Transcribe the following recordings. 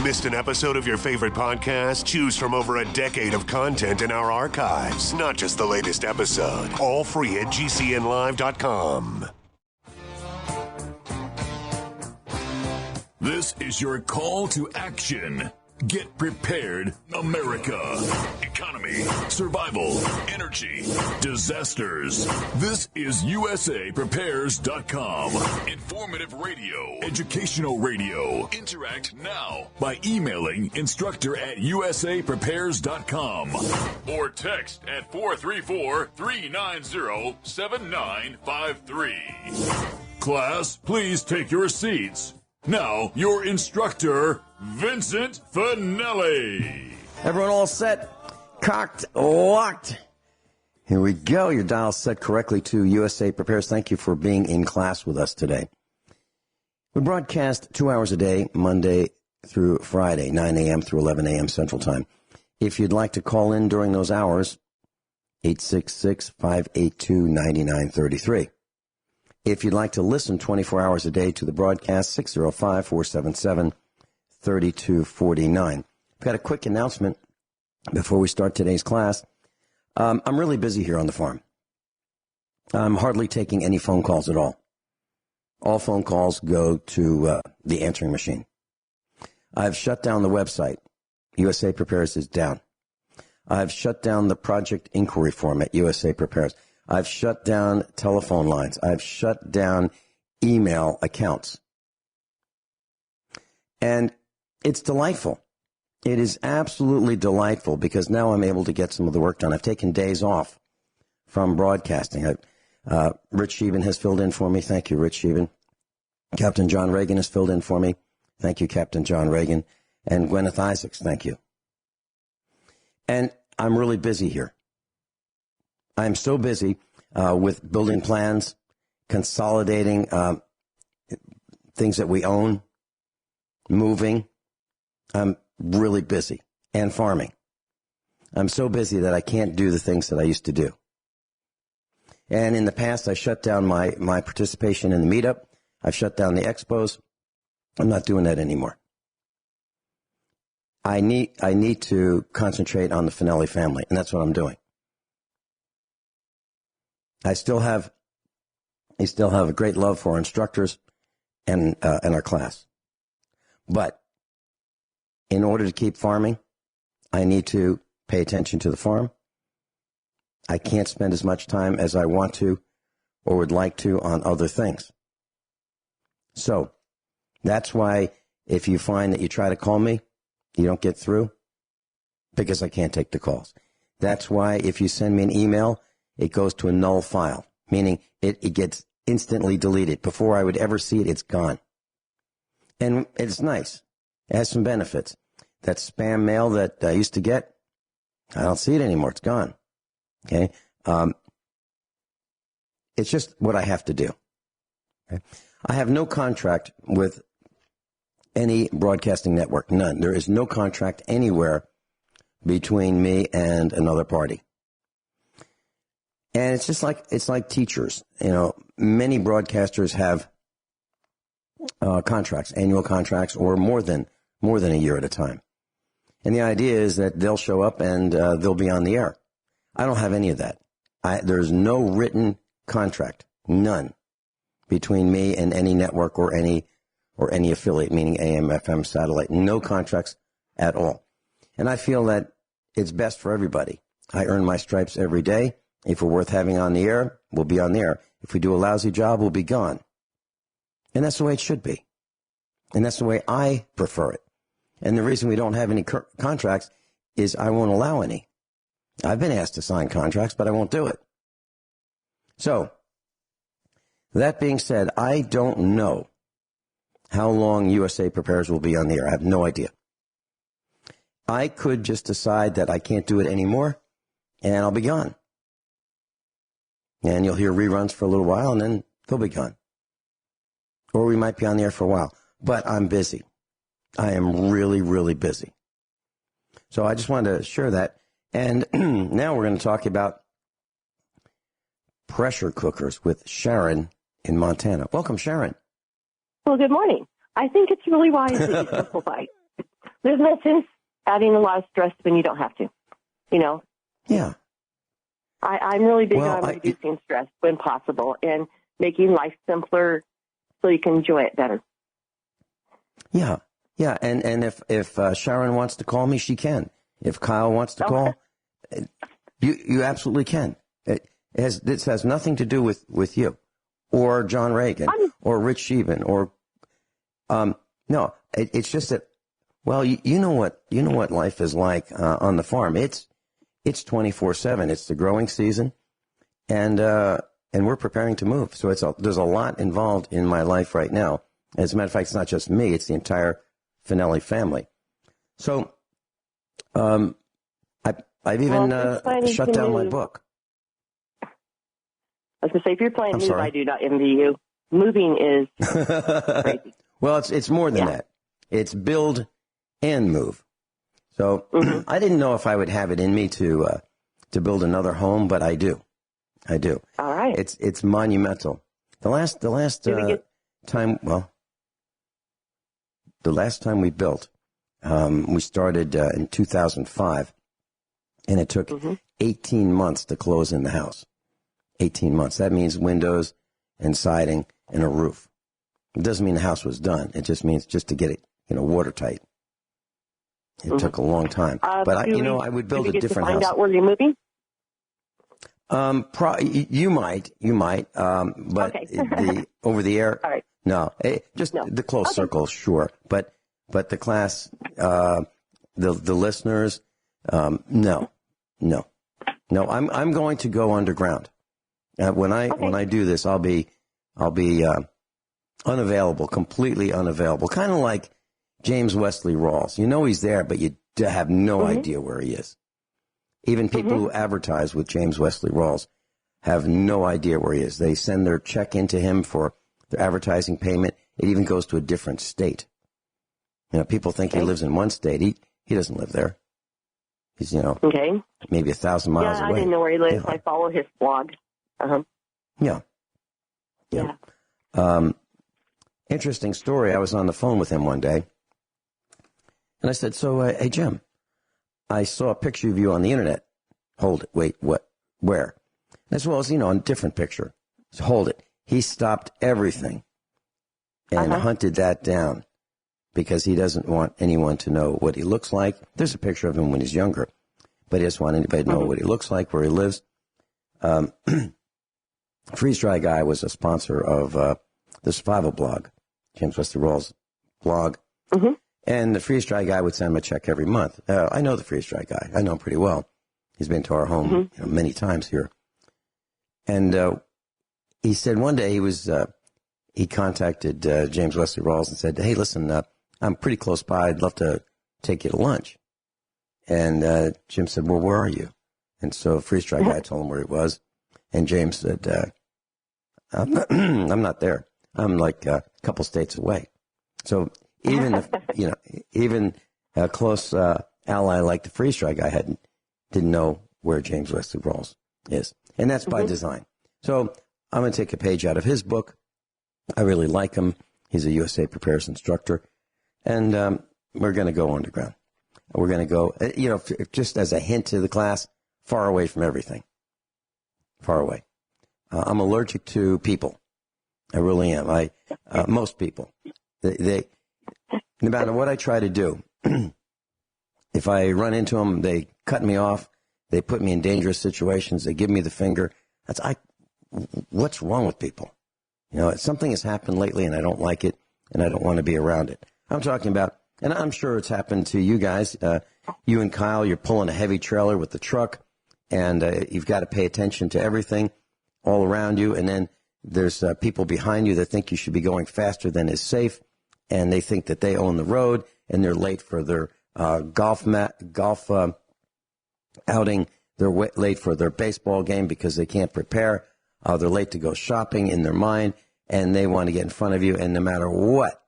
Missed an episode of your favorite podcast? Choose from over a decade of content in our archives, not just the latest episode. All free at GCNlive.com. This is your call to action. Get prepared, America. Economy, survival, energy, disasters. This is USAPrepares.com. Informative radio, educational radio. Interact now by emailing instructor@USAPrepares.com or text at 434-390-7953. Class, please take your seats. Now, your instructor, Vincent Finelli. Everyone all set? Cocked, locked. Here we go. Your dial set correctly to USA Prepares. Thank you for being in class with us today. We broadcast 2 hours a day, Monday through Friday, 9 a.m. through 11 a.m. Central Time. If you'd like to call in during those hours, 866-582-9933. If you'd like to listen 24 hours a day to the broadcast, 605-477-3249. I've got a quick announcement before we start today's class. I'm really busy here on the farm. I'm hardly taking any phone calls at all. All phone calls go to the answering machine. I've shut down the website. USA Prepares is down. I've shut down the project inquiry form at USA Prepares. I've shut down telephone lines. I've shut down email accounts. And it's delightful. It is absolutely delightful because now I'm able to get some of the work done. I've taken days off from broadcasting. Rich Shealy has filled in for me. Thank you, Rich Shealy. Captain John Regan has filled in for me. Thank you, Captain John Regan. And Guineith Isaacs, thank you. And I'm really busy here. I'm so busy with building plans, consolidating things that we own, moving. I'm really busy, and farming. I'm so busy that I can't do the things that I used to do. And in the past, I shut down my participation in the meetup. I've shut down the expos. I'm not doing that anymore. I need to concentrate on the Finelli family, and that's what I'm doing. I still have a great love for our instructors and our class. But in order to keep farming, I need to pay attention to the farm. I can't spend as much time as I want to or would like to on other things. So that's why if you find that you try to call me, you don't get through, because I can't take the calls. That's why if you send me an email, it goes to a null file, meaning it gets instantly deleted. Before I would ever see it, it's gone. And it's nice. It has some benefits. That spam mail that I used to get, I don't see it anymore. It's gone. Okay? It's just what I have to do. Okay? I have no contract with any broadcasting network. None. There is no contract anywhere between me and another party. And it's just like teachers. You know, many broadcasters have contracts, annual contracts, or more than a year at a time. And the idea is that they'll show up and they'll be on the air. I don't have any of that. There's no written contract, none, between me and any network or any affiliate, meaning AM, FM, satellite. No contracts at all. And I feel that it's best for everybody. I earn my stripes every day. If we're worth having on the air, we'll be on the air. If we do a lousy job, we'll be gone. And that's the way it should be. And that's the way I prefer it. And the reason we don't have any contracts is I won't allow any. I've been asked to sign contracts, but I won't do it. So, that being said, I don't know how long USA Prepares will be on the air. I have no idea. I could just decide that I can't do it anymore, and I'll be gone. And you'll hear reruns for a little while, and then they'll be gone. Or we might be on the air for a while. But I'm busy. I am really, really busy. So I just wanted to share that. And now we're going to talk about pressure cookers with Sharon in Montana. Welcome, Sharon. Well, good morning. I think it's really wise that you simplify. there's no sense adding a lot of stress when you don't have to, you know? Yeah. I'm really big on reducing stress when possible and making life simpler so you can enjoy it better. Yeah. Yeah. And if Sharon wants to call me, she can. If Kyle wants to call, you absolutely can. This has nothing to do with you or John Regan or Rich Scheben or, no, it's just that, well, you know what life is like, on the farm. It's 24/7. It's the growing season and we're preparing to move. So there's a lot involved in my life right now. As a matter of fact, it's not just me, it's the entire Finelli family. So, I've even shut down my book. I was going to say, if you're planning to move, I do not envy you. Moving is crazy. Well, it's more than that. It's build and move. So I didn't know if I would have it in me to build another home, but I do. I do. All right. It's monumental. The last time we built, we started in 2005, and it took 18 months to close in the house. 18 months. That means windows and siding and a roof. It doesn't mean the house was done. It just means just to get it, watertight. It took a long time. But I would build a different house. Find out where you're moving? You might, but the over the air, all right. No, the close circle, sure, but the class, the listeners, no, I'm going to go underground. When I do this, I'll be unavailable, completely unavailable, kind of like James Wesley Rawls. He's there, but you have no idea where he is. Even people who advertise with James Wesley Rawls have no idea where he is. They send their check into him for their advertising payment. It even goes to a different state. People think he lives in one state. He doesn't live there. He's, maybe 1,000 miles away. I didn't know where he lives. Yeah. I follow his blog. Yeah. Interesting story. I was on the phone with him one day, and I said, so, hey, Jim, I saw a picture of you on the internet. Hold it. Wait, what? Where? As well as, a different picture. So hold it. He stopped everything and hunted that down because he doesn't want anyone to know what he looks like. There's a picture of him when he's younger, but he doesn't want anybody to know what he looks like, where he lives. Freeze Dry Guy was a sponsor of the Survival blog, James Wesley Rawls blog. And the Freeze Dry Guy would send him a check every month. I know the Freeze Dry Guy. I know him pretty well. He's been to our home many times here. And he said one day he contacted James Wesley Rawls and said, hey, listen, I'm pretty close by. I'd love to take you to lunch. And Jim said, well, where are you? And so Freeze Dry Guy told him where he was. And James said, I'm not there. I'm like a couple states away. So even even a close ally like the Freeze Dry Guy didn't know where James Wesley Rawls is. And that's by design. So I'm going to take a page out of his book. I really like him. He's a USA Prepares instructor. And we're going to go underground. We're going to go, just as a hint to the class, far away from everything. Far away. I'm allergic to people. I really am. Most people. They no matter what I try to do, if I run into them, they cut me off. They put me in dangerous situations. They give me the finger. What's wrong with people? Something has happened lately, and I don't like it, and I don't want to be around it. I'm talking about, and I'm sure it's happened to you guys. You and Kyle, you're pulling a heavy trailer with the truck, and you've got to pay attention to everything all around you. And then there's people behind you that think you should be going faster than is safe, and they think that they own the road, and they're late for their golf outing. They're late for their baseball game because they can't prepare. They're late to go shopping in their mind, and they want to get in front of you. And no matter what,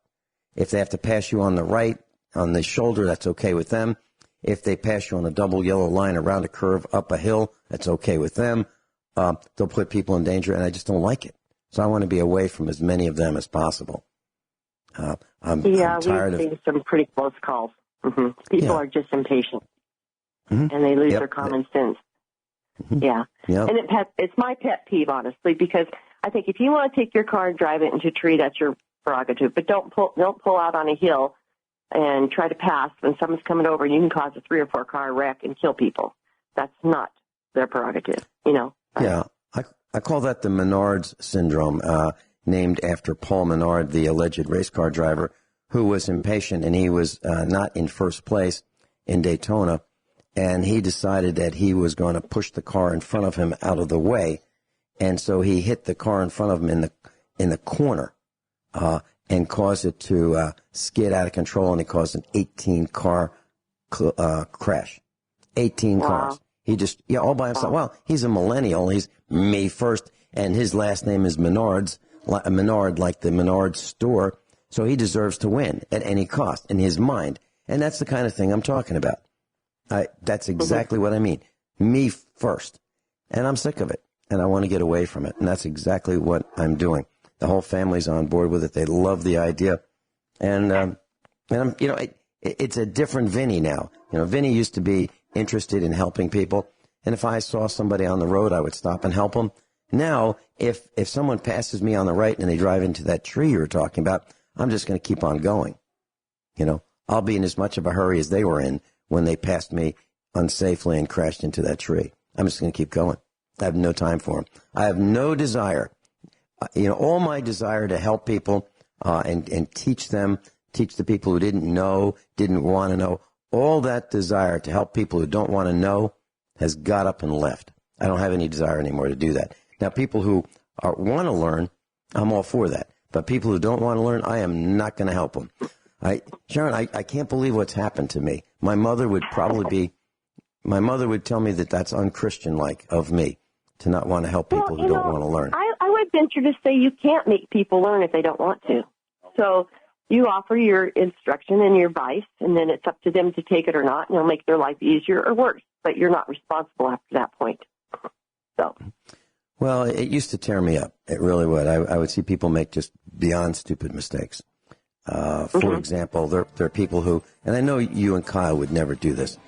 if they have to pass you on the right, on the shoulder, that's okay with them. If they pass you on a double yellow line around a curve up a hill, that's okay with them. They'll put people in danger, and I just don't like it. So I want to be away from as many of them as possible. I'm tired we've seen some pretty close calls. People are just impatient, and they lose their common sense. Yeah. Yep. And it's my pet peeve, honestly, because I think if you want to take your car and drive it into a tree, that's your prerogative. But don't pull out on a hill and try to pass when someone's coming over and you can cause a 3 or 4 car wreck and kill people. That's not their prerogative, Yeah. I call that the Menard's syndrome, named after Paul Menard, the alleged race car driver who was impatient, and he was not in first place in Daytona. And he decided that he was going to push the car in front of him out of the way. And so he hit the car in front of him in the corner and caused it to skid out of control, and it caused an 18-car crash. 18 cars. He just, all by himself. Well, he's a millennial. He's me first, and his last name is Menard, like the Menard store. So he deserves to win at any cost in his mind. And that's the kind of thing I'm talking about. That's exactly what I mean. Me first. And I'm sick of it. And I want to get away from it. And that's exactly what I'm doing. The whole family's on board with it. They love the idea. And I'm, it's a different Vinny now. Vinny used to be interested in helping people. And if I saw somebody on the road, I would stop and help them. Now, if someone passes me on the right and they drive into that tree you were talking about, I'm just going to keep on going. I'll be in as much of a hurry as they were in when they passed me unsafely and crashed into that tree. I'm just going to keep going. I have no time for them. I have no desire. All my desire to help people and teach them, teach the people who didn't know, didn't want to know, all that desire to help people who don't want to know has got up and left. I don't have any desire anymore to do that. Now, people who want to learn, I'm all for that. But people who don't want to learn, I am not going to help them. Sharon, I can't believe what's happened to me. My mother would tell me that that's unchristian-like of me to not want to help people who don't want to learn. I would venture to say you can't make people learn if they don't want to. So you offer your instruction and your advice, and then it's up to them to take it or not, and it'll make their life easier or worse. But you're not responsible after that point. So. Well, it used to tear me up. It really would. I would see people make just beyond stupid mistakes. For example, there are people who, and I know you and Kyle would never do this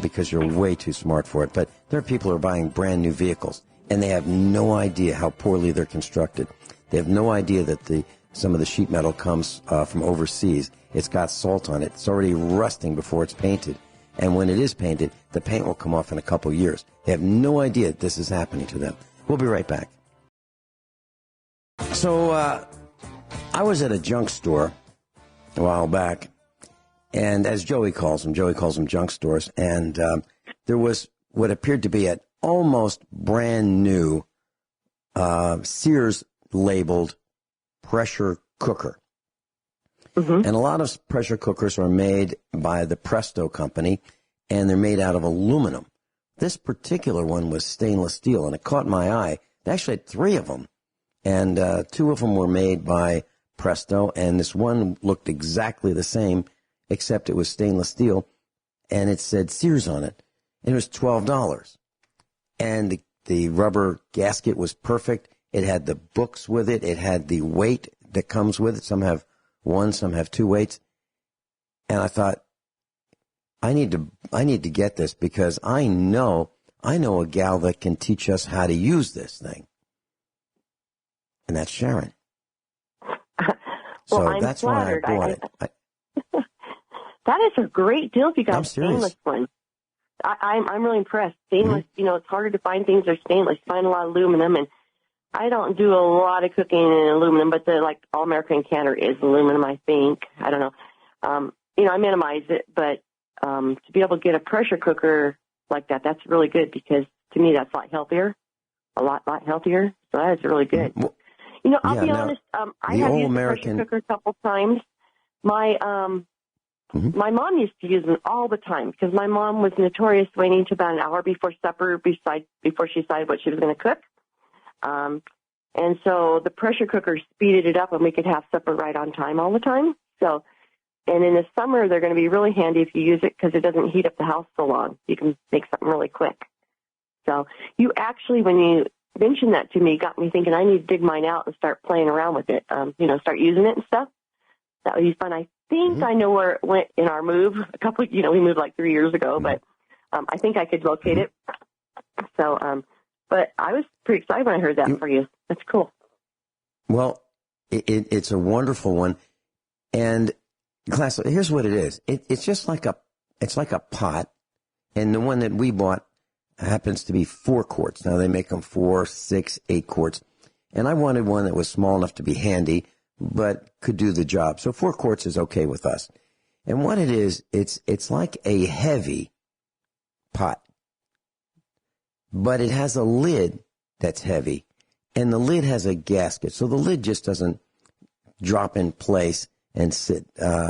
because you're way too smart for it, but there are people who are buying brand new vehicles, and they have no idea how poorly they're constructed. They have no idea that some of the sheet metal comes from overseas. It's got salt on it. It's already rusting before it's painted. And when it is painted, the paint will come off in a couple of years. They have no idea that this is happening to them. We'll be right back. So I was at a junk store a while back, and as Joey calls them junk stores, and there was what appeared to be an almost brand new Sears labeled pressure cooker. And a lot of pressure cookers are made by the Presto company, and they're made out of aluminum. This particular one was stainless steel, and it caught my eye. They actually had 3 of them, and 2 of them were made by Presto, and this one looked exactly the same, except it was stainless steel, and it said Sears on it, and it was $12. And the rubber gasket was perfect. It had the books with it. It had the weight that comes with it. Some have 1, some have 2 weights. And I thought, I need to get this because I know a gal that can teach us how to use this thing. And that's Sharon. Well, that's flattered. why I bought it. That is a great deal if you got I'm a stainless one. I'm really impressed. Stainless, it's harder to find things that are stainless. Find a lot of aluminum, and I don't do a lot of cooking in aluminum, but the All-American canner is aluminum, I think. I don't know. I minimize it, but to be able to get a pressure cooker like that, that's really good because to me that's a lot healthier. So that is really good. Well, I'll be honest. I have used the pressure cooker a couple times. My mom used to use them all the time because my mom was notorious waiting to about an hour before supper before she decided what she was going to cook. And so the pressure cooker speeded it up and we could have supper right on time all the time. So, and in the summer, they're going to be really handy if you use it because it doesn't heat up the house so long. You can make something really quick. So you actually, when you mentioned that to me, got me thinking I need to dig mine out and start playing around with it, start using it and stuff. That would be fun. I think I know where it went in our move. We moved like 3 years ago, but I think I could locate it. So, but I was pretty excited when I heard that for you. That's cool. Well, it's a wonderful one. And class, here's what it is. It's just like a pot. And the one that we bought happens to be 4 quarts. Now they make them 4, 6, 8 quarts. And I wanted one that was small enough to be handy, but could do the job. So 4 quarts is okay with us. And what it is, it's like a heavy pot, but it has a lid that's heavy, and the lid has a gasket. So the lid just doesn't drop in place and sit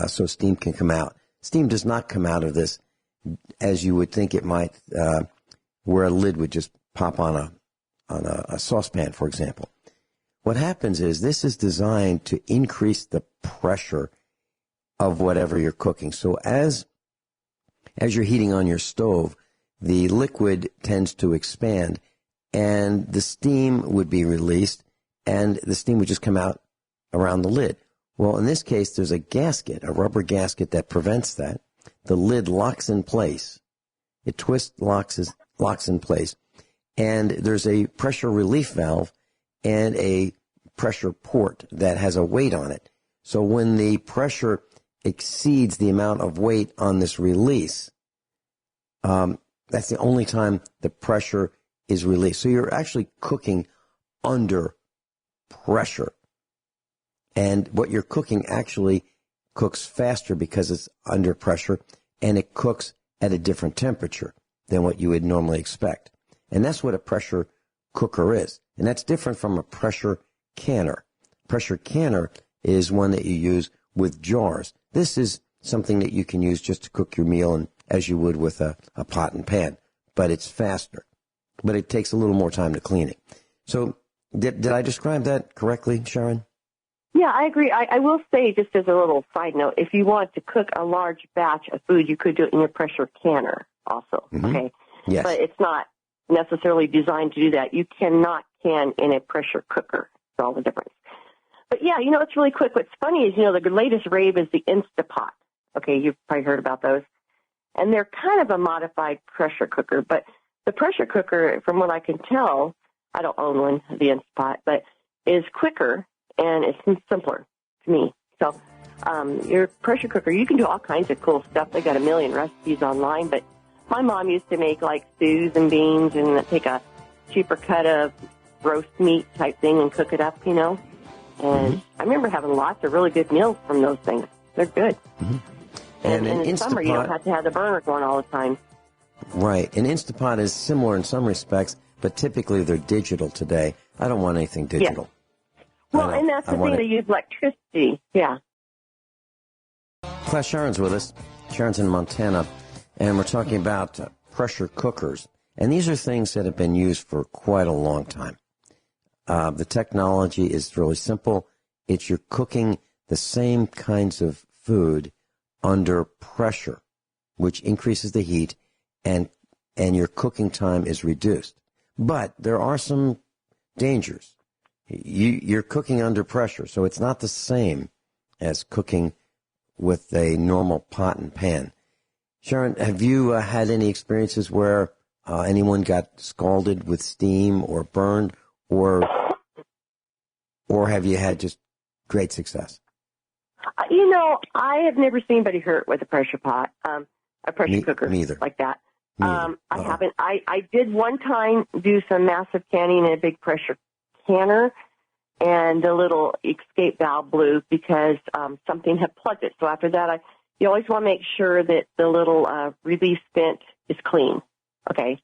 so steam can come out. Steam does not come out of this as you would think it might, where a lid would just pop on a saucepan, for example. What happens is this is designed to increase the pressure of whatever you're cooking. So as you're heating on your stove, the liquid tends to expand, and the steam would be released, and the steam would just come out around the lid. Well, in this case, there's a gasket, a rubber gasket that prevents that. The lid locks in place. It twists, locks in place. And there's a pressure relief valve and a pressure port that has a weight on it. So when the pressure exceeds the amount of weight on this release, that's the only time the pressure is released. So you're actually cooking under pressure. And what you're cooking actually cooks faster because it's under pressure, and it cooks at a different temperature than what you would normally expect. And that's what a pressure cooker is. And that's different from a pressure canner. Pressure canner is one that you use with jars. This is something that you can use just to cook your meal, and as you would with a pot and pan, but it's faster. But it takes a little more time to clean it. So did I describe that correctly, Sharon? Yeah, I agree. I will say, just as a little side note, if you want to cook a large batch of food, you could do it in your pressure canner also, okay? Yes. But it's not necessarily designed to do that. You cannot can in a pressure cooker. That's all the difference. But, yeah, it's really quick. What's funny is, the latest rave is the Instapot. Okay, you've probably heard about those. And they're kind of a modified pressure cooker. But the pressure cooker, from what I can tell, I don't own one, the Instapot, but is quicker and it's simpler to me. So your pressure cooker, you can do all kinds of cool stuff. They got a million recipes online, but my mom used to make like stews and beans and take a cheaper cut of roast meat type thing and cook it up, And I remember having lots of really good meals from those things. They're good. And in summer, you don't have to have the burner going all the time. Right. And Instapot is similar in some respects, but typically they're digital today. I don't want anything digital. Yeah. Well, and that's the thing, they use electricity. Yeah. Class, Sharon's with us. Sharon's in Montana, and we're talking about pressure cookers. And these are things that have been used for quite a long time. The technology is really simple. You're cooking the same kinds of food under pressure, which increases the heat, and your cooking time is reduced. But there are some dangers. You're cooking under pressure, so it's not the same as cooking with a normal pot and pan. Sharon, have you had any experiences where anyone got scalded with steam or burned, or have you had just great success? I have never seen anybody hurt with a pressure pot, a pressure cooker like that. I haven't. I did one time do some massive canning in a big pressure canner, and the little escape valve blew because something had plugged it. So after that, you always want to make sure that the little release vent is clean. Okay.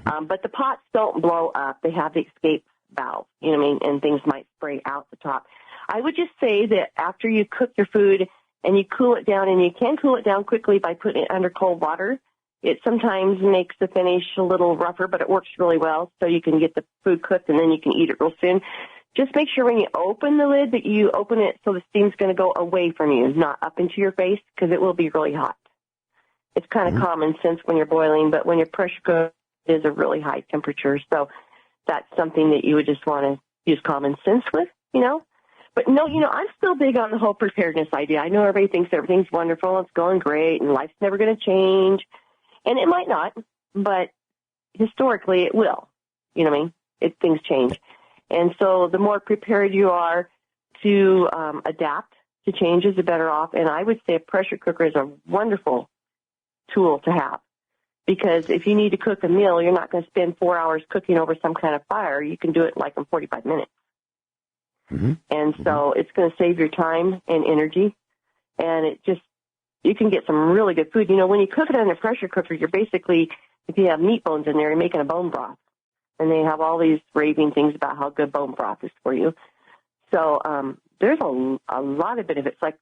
But the pots don't blow up. They have the escape valve, and things might spray out the top. I would just say that after you cook your food and you cool it down, and you can cool it down quickly by putting it under cold water, it sometimes makes the finish a little rougher, but it works really well, so you can get the food cooked and then you can eat it real soon. Just make sure when you open the lid that you open it so the steam's going to go away from you, not up into your face, because it will be really hot. It's kind of common sense when you're boiling, but when your pressure cooker is a really high temperature, so that's something that you would just want to use common sense with, But no, I'm still big on the whole preparedness idea. I know everybody thinks everything's wonderful, it's going great, and life's never going to change. And it might not, but historically it will. You know what I mean? Things change. And so the more prepared you are to adapt to changes, the better off. And I would say a pressure cooker is a wonderful tool to have. Because if you need to cook a meal, you're not going to spend 4 hours cooking over some kind of fire. You can do it like in 45 minutes. Mm-hmm. And so it's going to save your time and energy. And you can get some really good food. When you cook it in a pressure cooker, you're basically, if you have meat bones in there, you're making a bone broth. And they have all these raving things about how good bone broth is for you. So there's a lot of benefits. Like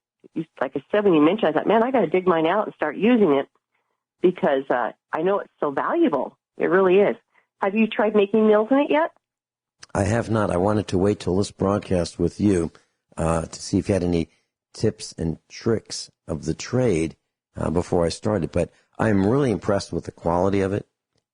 I said, when you mentioned, I thought, man, I got to dig mine out and start using it because I know it's so valuable. It really is. Have you tried making meals in it yet? I have not. I wanted to wait till this broadcast with you to see if you had any tips and tricks of the trade before I started. But I'm really impressed with the quality of it.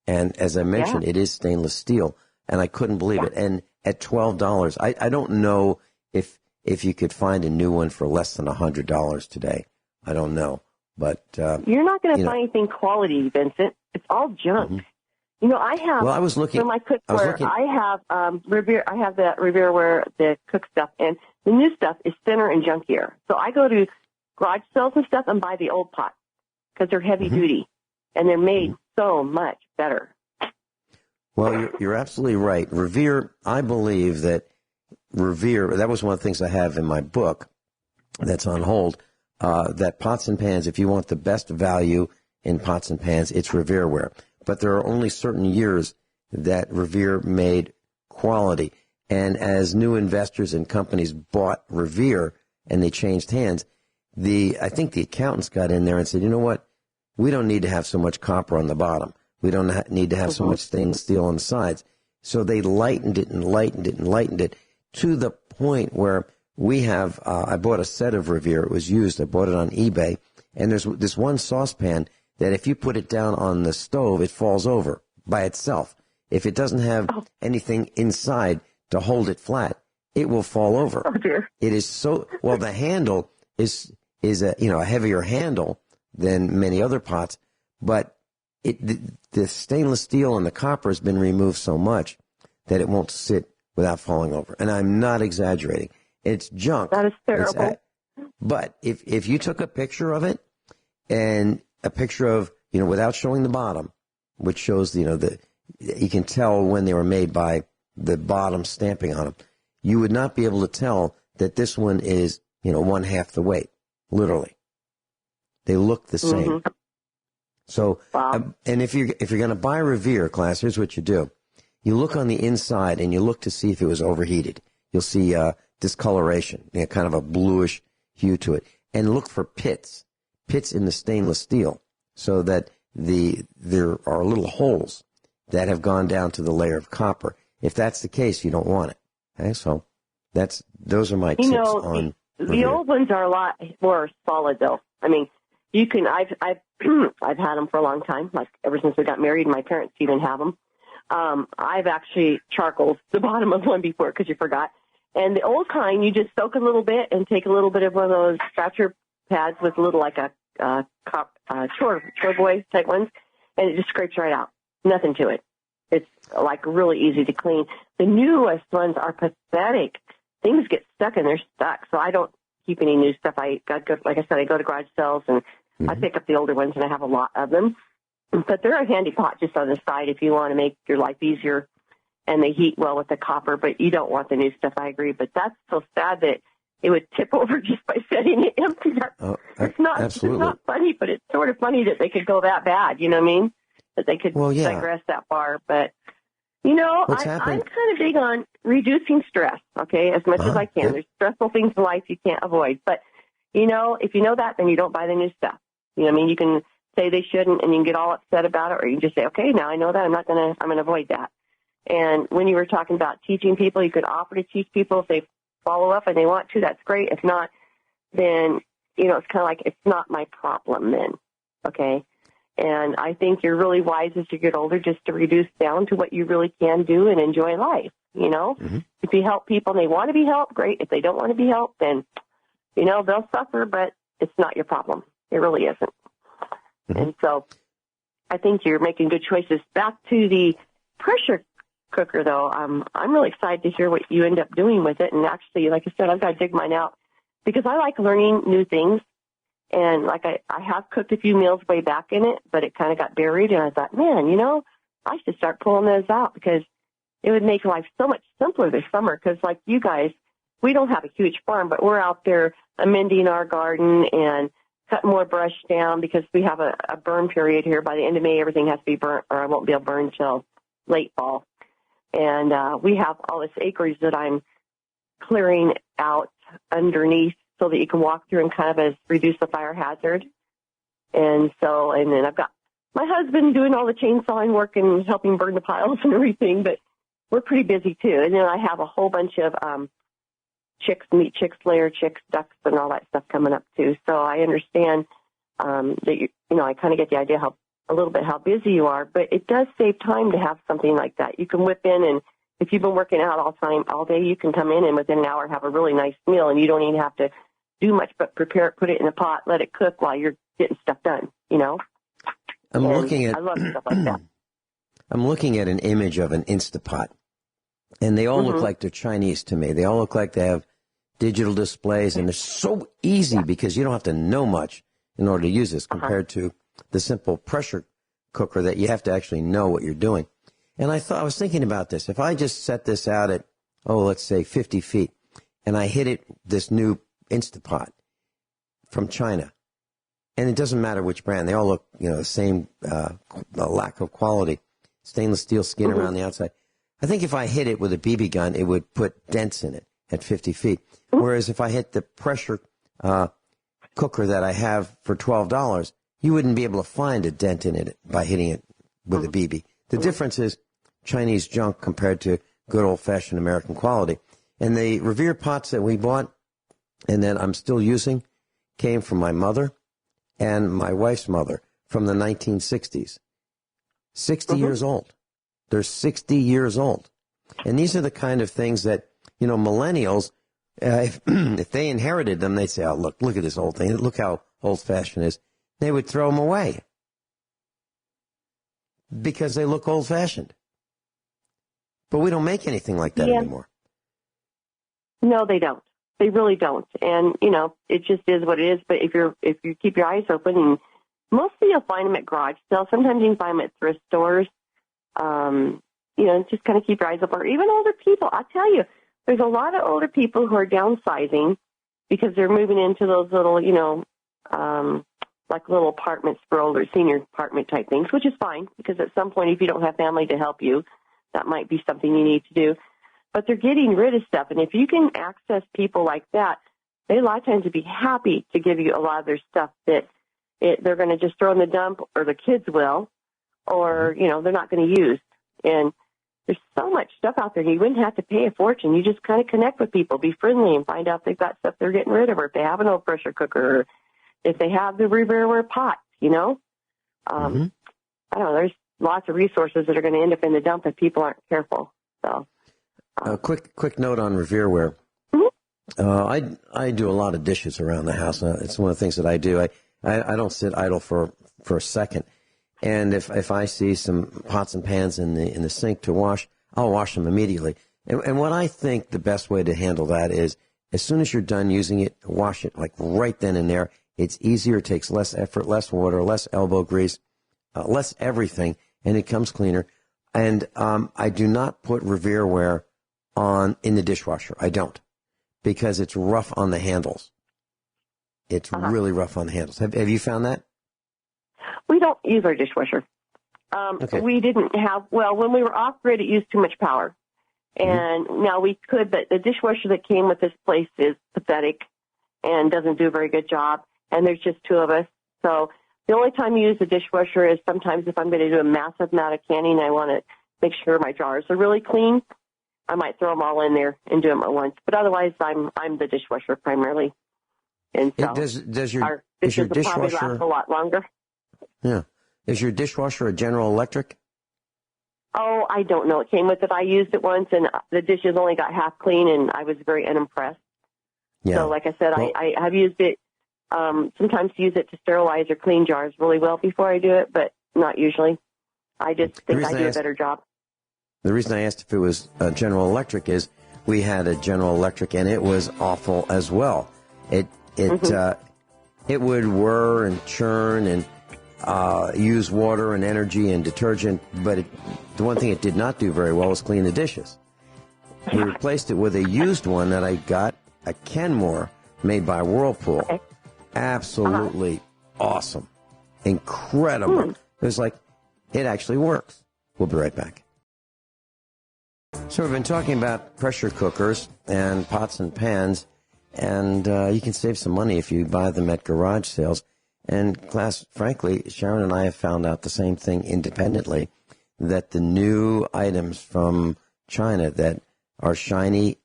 And as I mentioned, it is stainless steel, and I couldn't believe it. And at $12, I don't know if you could find a new one for less than $100 today. I don't know. But you're not going to find anything quality, Vincent. It's all junk. Mm-hmm. I have. Well, I was looking for my cookware. I have Revere. I have that Revere where the cook stuff, and the new stuff is thinner and junkier. So I go to garage sales and stuff and buy the old pots because they're heavy duty and they're made so much better. Well, you're absolutely right. Revere. I believe that Revere. That was one of the things I have in my book that's on hold. That pots and pans. If you want the best value in pots and pans, it's Revereware. But there are only certain years that Revere made quality. And as new investors and companies bought Revere and they changed hands, I think the accountants got in there and said, you know what? We don't need to have so much copper on the bottom. We don't need to have so much stainless steel on the sides. So they lightened it and lightened it and lightened it to the point where we have, I bought a set of Revere. It was used. I bought it on eBay. And there's this one saucepan that if you put it down on the stove, it falls over by itself. If it doesn't have anything inside to hold it flat, it will fall over. Oh, dear. It is so, well, the handle is a heavier handle than many other pots, but the stainless steel and the copper has been removed so much that it won't sit without falling over. And I'm not exaggerating. It's junk. That is terrible. But if you took a picture of it and a picture of, without showing the bottom, which shows, you can tell when they were made by the bottom stamping on them, you would not be able to tell that this one is, one half the weight, literally. They look the same. Mm-hmm. So, and if you're going to buy Revere, class, here's what you do. You look on the inside and you look to see if it was overheated. You'll see discoloration, kind of a bluish hue to it. And look for pits in the stainless steel, so that there are little holes that have gone down to the layer of copper. If that's the case, you don't want it. Okay, so those are my tips on the old ones are a lot more solid, though. I mean, you can. I've had them for a long time, like ever since we got married. My parents even have them. I've actually charcoaled the bottom of one before because you forgot. And the old kind, you just soak a little bit and take a little bit of one of those scratcher pads with a little like a chore boy type ones, and it just scrapes right out. Nothing to it. It's like really easy to clean. The newest ones are pathetic. Things get stuck and they're stuck. So I don't keep any new stuff. Like I said, I go to garage sales and I pick up the older ones, and I have a lot of them. But they're a handy pot just on the side if you want to make your life easier, and they heat well with the copper. But you don't want the new stuff. I agree. But that's so sad that it would tip over just by setting it empty. It's not funny, but it's sort of funny that they could go that bad. You know what I mean? That they could digress that far. But, I'm kind of big on reducing stress, okay, as much as I can. There's stressful things in life you can't avoid. But, if you know that, then you don't buy the new stuff. You know what I mean? You can say they shouldn't, and you can get all upset about it, or you can just say, okay, now I know that. I'm going to avoid that. And when you were talking about teaching people, you could offer to teach people if they follow up and they want to. That's great. If not, then, it's kind of like it's not my problem then, okay? And I think you're really wise as you get older just to reduce down to what you really can do and enjoy life. you know. If you help people and they want to be helped, great. If they don't want to be helped, then, you know, they'll suffer, but it's not your problem. It really isn't. And so I think you're making good choices. Back to the pressure cooker, though, I'm really excited to hear what you end up doing with it. And actually, like I said, I've got to dig mine out because I like learning new things. And like I have cooked a few meals way back in it, but it kind of got buried. And I thought, man, you know, I should start pulling those out because it would make life so much simpler this summer. Because like you guys, we don't have a huge farm, but we're out there amending our garden and cutting more brush down because we have a burn period here. By the end of May, everything has to be burnt, or I won't be able to burn until late fall. And we have all this acreage that I'm clearing out underneath so that you can walk through and kind of reduce the fire hazard. And then I've got my husband doing all the chainsawing work and helping burn the piles and everything, but we're pretty busy too. And then I have a whole bunch of meat chicks, layer chicks, ducks, and all that stuff coming up too. So I understand that you know, I kind of get the idea a little bit how busy you are, but it does save time to have something like that. You can whip in, and if you've been working out all day, you can come in and within an hour have a really nice meal, and you don't even have to do much but prepare it, put it in a pot, let it cook while you're getting stuff done, you know? I love stuff like that. I'm looking at an image of an Instapot, and they all look like they're Chinese to me. They all look like they have digital displays, and they're so easy because you don't have to know much in order to use this compared to the simple pressure cooker that you have to actually know what you're doing. And I was thinking about this. If I just set this out at, let's say 50 feet, and I hit this new Instapot from China, and it doesn't matter which brand, they all look, you know, the same lack of quality, stainless steel skin around the outside. I think if I hit it with a BB gun, it would put dents in it at 50 feet. Whereas if I hit the pressure cooker that I have for $12, you wouldn't be able to find a dent in it by hitting it with a BB. The difference is Chinese junk compared to good old-fashioned American quality. And the Revere pots that we bought and that I'm still using came from my mother and my wife's mother from the 1960s. 60 years old. They're 60 years old. And these are the kind of things that, you know, millennials, if they inherited them, they'd say, oh, look at this old thing. Look how old-fashioned it is. They would throw them away because they look old-fashioned. But we don't make anything like that anymore. No, they don't. They really don't. And, you know, it just is what it is. But if you keep your eyes open, and mostly you'll find them at garage sales. Sometimes you can find them at thrift stores. You know, just kind of keep your eyes open. Or even older people. I'll tell you, there's a lot of older people who are downsizing because they're moving into those little, you know, like little apartments for older senior apartment type things, which is fine because at some point, if you don't have family to help you, that might be something you need to do. But they're getting rid of stuff. And if you can access people like that, they a lot of times would be happy to give you a lot of their stuff that they're going to just throw in the dump, or the kids will, or, you know, they're not going to use. And there's so much stuff out there. You wouldn't have to pay a fortune. You just kind of connect with people, be friendly, and find out if they've got stuff they're getting rid of, or if they have an old pressure cooker, or if they have the Revere pot, you know. I don't know. There's lots of resources that are going to end up in the dump if people aren't careful. So, quick note on Revereware. I do a lot of dishes around the house. It's one of the things that I do. I don't sit idle for a second. And if I see some pots and pans in the sink to wash, I'll wash them immediately. And what I think the best way to handle that is, as soon as you're done using it, wash it like right then and there. It's easier. It takes less effort, less water, less elbow grease, less everything, and it comes cleaner. And I do not put Revereware in the dishwasher. I don't, because it's rough on the handles. It's really rough on the handles. Have you found that? We don't use our dishwasher. Okay. We didn't have, when we were off-grid, it used too much power. And now we could, but the dishwasher that came with this place is pathetic and doesn't do a very good job. And there's just two of us. So the only time you use the dishwasher is sometimes if I'm going to do a massive amount of canning, I want to make sure my jars are really clean. I might throw them all in there and do them at once. But otherwise, I'm the dishwasher primarily. And so does your dishwasher probably last a lot longer. Yeah. Is your dishwasher a General Electric? Oh, I don't know. It came with it. I used it once, and the dishes only got half clean, and I was very unimpressed. Yeah. So, like I said, well, I have used it, sometimes use it to sterilize or clean jars really well before I do it, but not usually. I just think I do a better job. The reason I asked if it was General Electric is we had a General Electric, and it was awful as well. It would whir and churn and use water and energy and detergent, but the one thing it did not do very well was clean the dishes. We replaced it with a used one that I got, a Kenmore, made by Whirlpool. Okay. Absolutely awesome. Incredible. It was like, it actually works. We'll be right back. So we've been talking about pressure cookers and pots and pans, and you can save some money if you buy them at garage sales. And class, frankly, Sharon and I have found out the same thing independently, that the new items from China that are shiny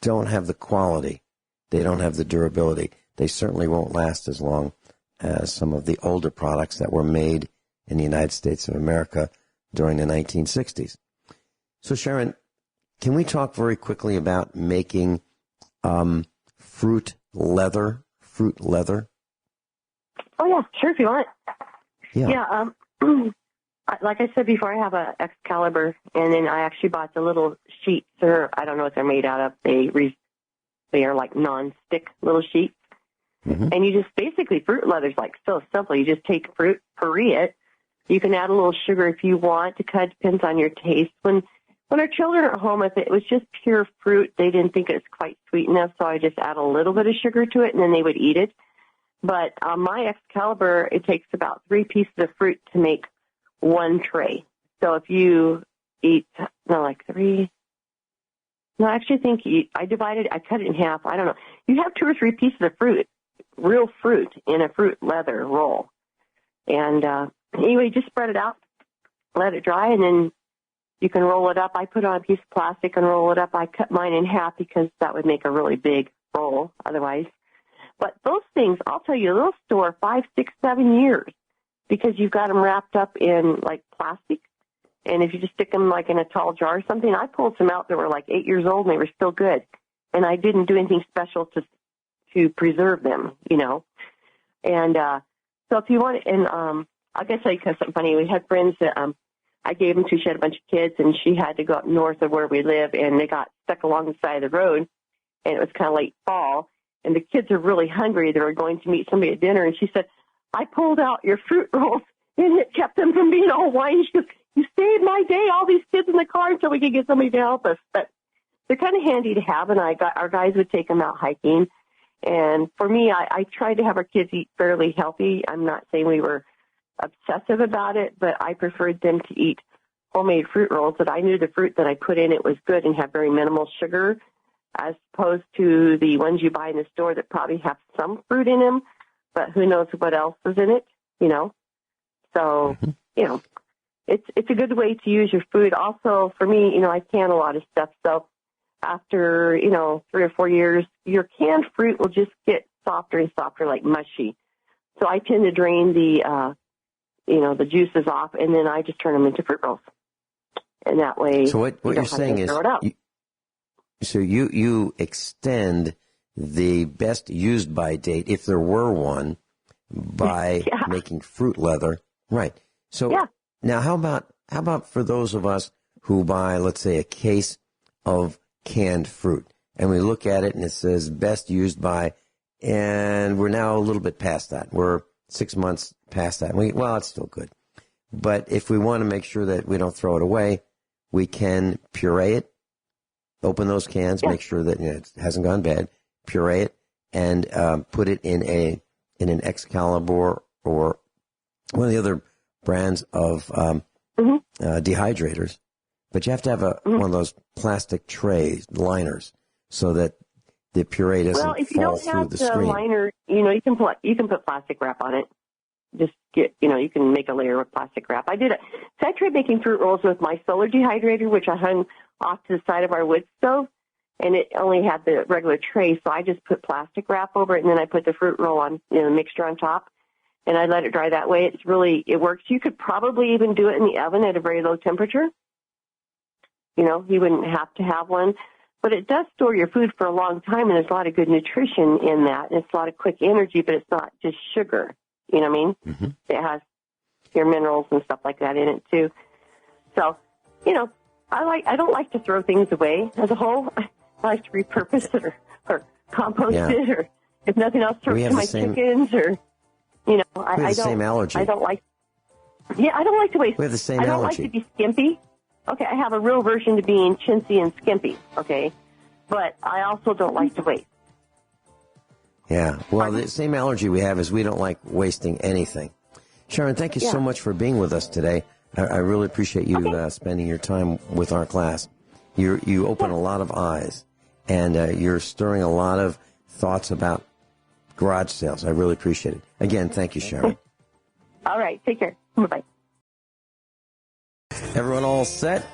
don't have the quality. They don't have the durability. They certainly won't last as long as some of the older products that were made in the United States of America during the 1960s. So, Sharon, can we talk very quickly about making fruit leather? Oh, yeah, sure, if you want. Yeah. Like I said before, I have a Excalibur, and then I actually bought the little sheets. I don't know what they're made out of. They are like non-stick little sheets. Mm-hmm. And you just basically, fruit leather's like so simple. You just take fruit, puree it. You can add a little sugar if you want to cut. Depends on your taste. When our children are home, if it was just pure fruit, they didn't think it was quite sweet enough, so I just add a little bit of sugar to it, and then they would eat it. But on my Excalibur, it takes about 3 pieces of fruit to make 1 tray. So if you eat, I actually think I cut it in half. I don't know. You have 2 or 3 pieces of fruit, real fruit, in a fruit leather roll. And anyway, just spread it out, let it dry, and then you can roll it up. I put on a piece of plastic and roll it up. I cut mine in half because that would make a really big roll otherwise. But those things, I'll tell you, they'll store 5, 6, 7 years because you've got them wrapped up in, like, plastic. And if you just stick them, like, in a tall jar or something, I pulled some out that were, like, 8 years old, and they were still good. And I didn't do anything special to preserve them, you know. And so if you want, and I guess I tell you something funny. We had friends that I gave them to. She had a bunch of kids, and she had to go up north of where we live, and they got stuck along the side of the road, and it was kind of late fall. And the kids are really hungry. They were going to meet somebody at dinner. And she said, I pulled out your fruit rolls, and it kept them from being all whiny. She goes, you saved my day, all these kids in the car, until we could get somebody to help us. But they're kind of handy to have, and our guys would take them out hiking. And for me, I tried to have our kids eat fairly healthy. I'm not saying we were obsessive about it, but I preferred them to eat homemade fruit rolls that I knew the fruit that I put in it was good and have very minimal sugar, as opposed to the ones you buy in the store that probably have some fruit in them, but who knows what else is in it, you know? So, you know, it's a good way to use your food. Also, for me, you know, I can a lot of stuff. So after, 3 or 4 years, your canned fruit will just get softer and softer, like mushy. So I tend to drain the juices off, and then I just turn them into fruit rolls. And that way, so what you're saying is, you extend the best used by date, if there were one, by making fruit leather, right? So now, how about for those of us who buy, let's say, a case of canned fruit, and we look at it and it says best used by, and we're now a little bit past that. We're 6 months past that. It's still good. But if we want to make sure that we don't throw it away, we can puree it, open those cans, make sure that it hasn't gone bad, puree it, and put it in an Excalibur or one of the other brands of dehydrators. But you have to have one of those plastic trays, liners, so that the puree doesn't fall through the screen. Well, if you don't have the liner, you can put plastic wrap on it. Just you can make a layer of plastic wrap. I tried making fruit rolls with my solar dehydrator, which I hung off to the side of our wood stove, and it only had the regular tray, so I just put plastic wrap over it, and then I put the fruit roll on, the mixture on top. and I let it dry that way. It works. You could probably even do it in the oven at a very low temperature. You know, you wouldn't have to have one. But it does store your food for a long time, and there's a lot of good nutrition in that. And it's a lot of quick energy, but it's not just sugar. You know what I mean? Mm-hmm. It has your minerals and stuff like that in it, too. So, you know, I don't like to throw things away as a whole. I like to repurpose it or compost it, or if nothing else, throw it to my chickens, or, you know, I don't. Same allergy. I don't like. Yeah, I don't like to waste. We have the same allergy. I don't allergy. like to be skimpy. Okay, I have a real aversion to being chintzy and skimpy, okay? But I also don't like to waste. Yeah, well, the same allergy we have is we don't like wasting anything. Sharon, thank you so much for being with us today. I really appreciate you spending your time with our class. You open a lot of eyes, and you're stirring a lot of thoughts about garage sales. I really appreciate it. Again, thank you, Sharon. All right, take care. Bye-bye. Everyone all set?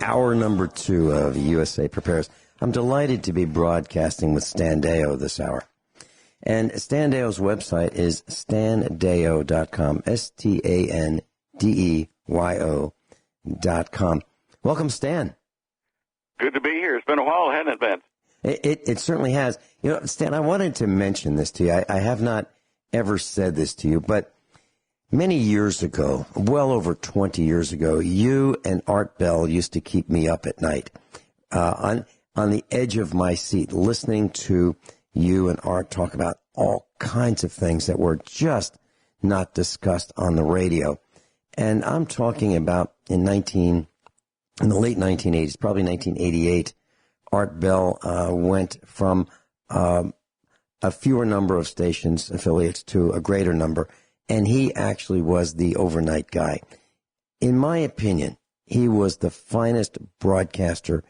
Hour number 2 of USA Prepares. I'm delighted to be broadcasting with Stan Deyo this hour. And Stan Deyo's website is standeyo.com, STANDEYO.com. Welcome, Stan. Good to be here. It's been a while, hasn't it, Vince? It certainly has. You know, Stan, I wanted to mention this to you. I have not ever said this to you, but many years ago, well over 20 years ago, you and Art Bell used to keep me up at night on the edge of my seat, listening to you and Art talk about all kinds of things that were just not discussed on the radio. And I'm talking about in the late 1980s, probably 1988, Art Bell went from a fewer number of stations, affiliates, to a greater number. And he actually was the overnight guy. In my opinion, he was the finest broadcaster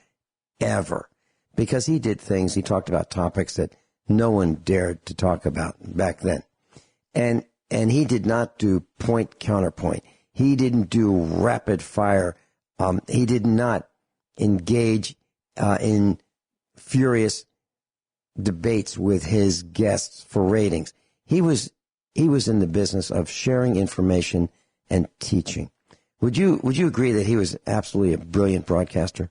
ever because he did things, he talked about topics that no one dared to talk about back then. And he did not do point counterpoint. He didn't do rapid fire. He did not engage in furious debates with his guests for ratings. He was in the business of sharing information and teaching. Would you agree that he was absolutely a brilliant broadcaster?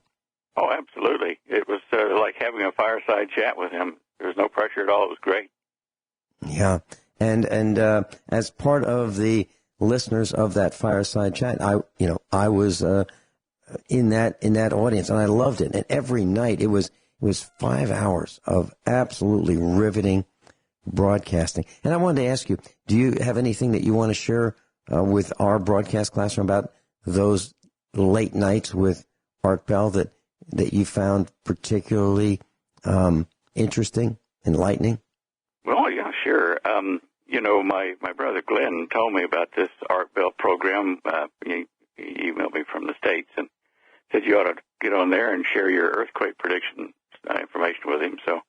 Oh, absolutely. It was like having a fireside chat with him. There was no pressure at all. It was great. Yeah, and as part of the listeners of that fireside chat, I was in that audience, and I loved it. And every night it was 5 hours of absolutely riveting broadcasting. And I wanted to ask you, do you have anything that you want to share with our broadcast classroom about those late nights with Art Bell that you found particularly interesting, enlightening? Well, yeah, sure. My brother Glenn told me about this Art Bell program. He emailed me from the States and said you ought to get on there and share your earthquake prediction information with him. So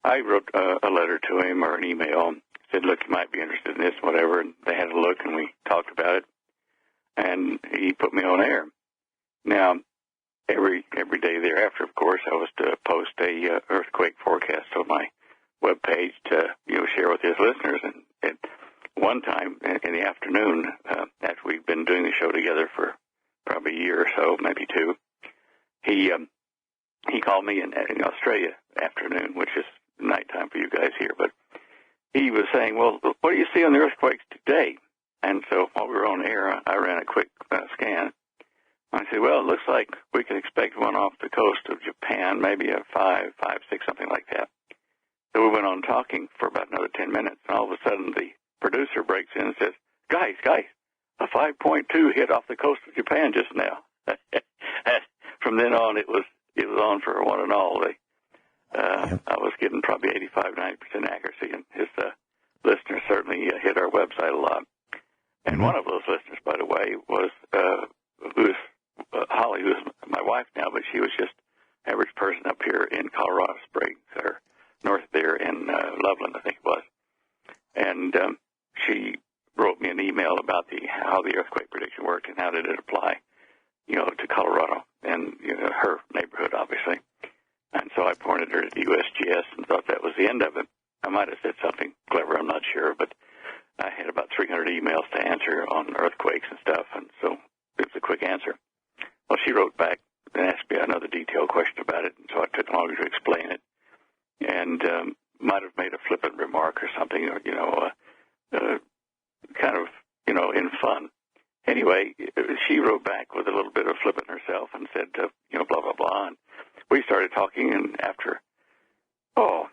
I wrote a letter to him or an email, said, look, you might be interested in this, whatever, and they had a look and we talked about it, and he put me on air. Now, every day thereafter, of course, I was to post a earthquake forecast on my webpage to share with his listeners, and at one time in the afternoon, after we'd been doing the show together for probably a year or so, maybe 2, he called me in Australia afternoon, which is nighttime for you guys here, but he was saying, well, what do you see on the earthquakes today? And so while we were on air, I ran a quick scan. I said, well, it looks like we can expect one off the coast of Japan, maybe a 5, 6, something like that. So we went on talking for about another 10 minutes, and all of a sudden the producer breaks in and says, guys, a 5.2 hit off the coast of Japan just now. From then on, it was on for one and all. I was getting probably 85-90% accuracy, and his listeners certainly hit our website a lot. And one of those listeners, by the way, was Holly, who's my wife now, but she was just average person up here in Colorado Springs, or north there in Loveland, I think it was. And she wrote me an email about how the earthquake prediction worked and how did it apply, to Colorado and her neighborhood, obviously. And so I pointed her to the USGS and thought that was the end of it. I might have said something clever, I'm not sure, but I had about 300 she wrote back and asked me another detailed question about it, and so I took longer to explain it, and might have made a flippant remark or something, kind of, in fun. Anyway, she wrote back with a little bit of flippant herself and said, blah, blah, blah. And we started talking, and after,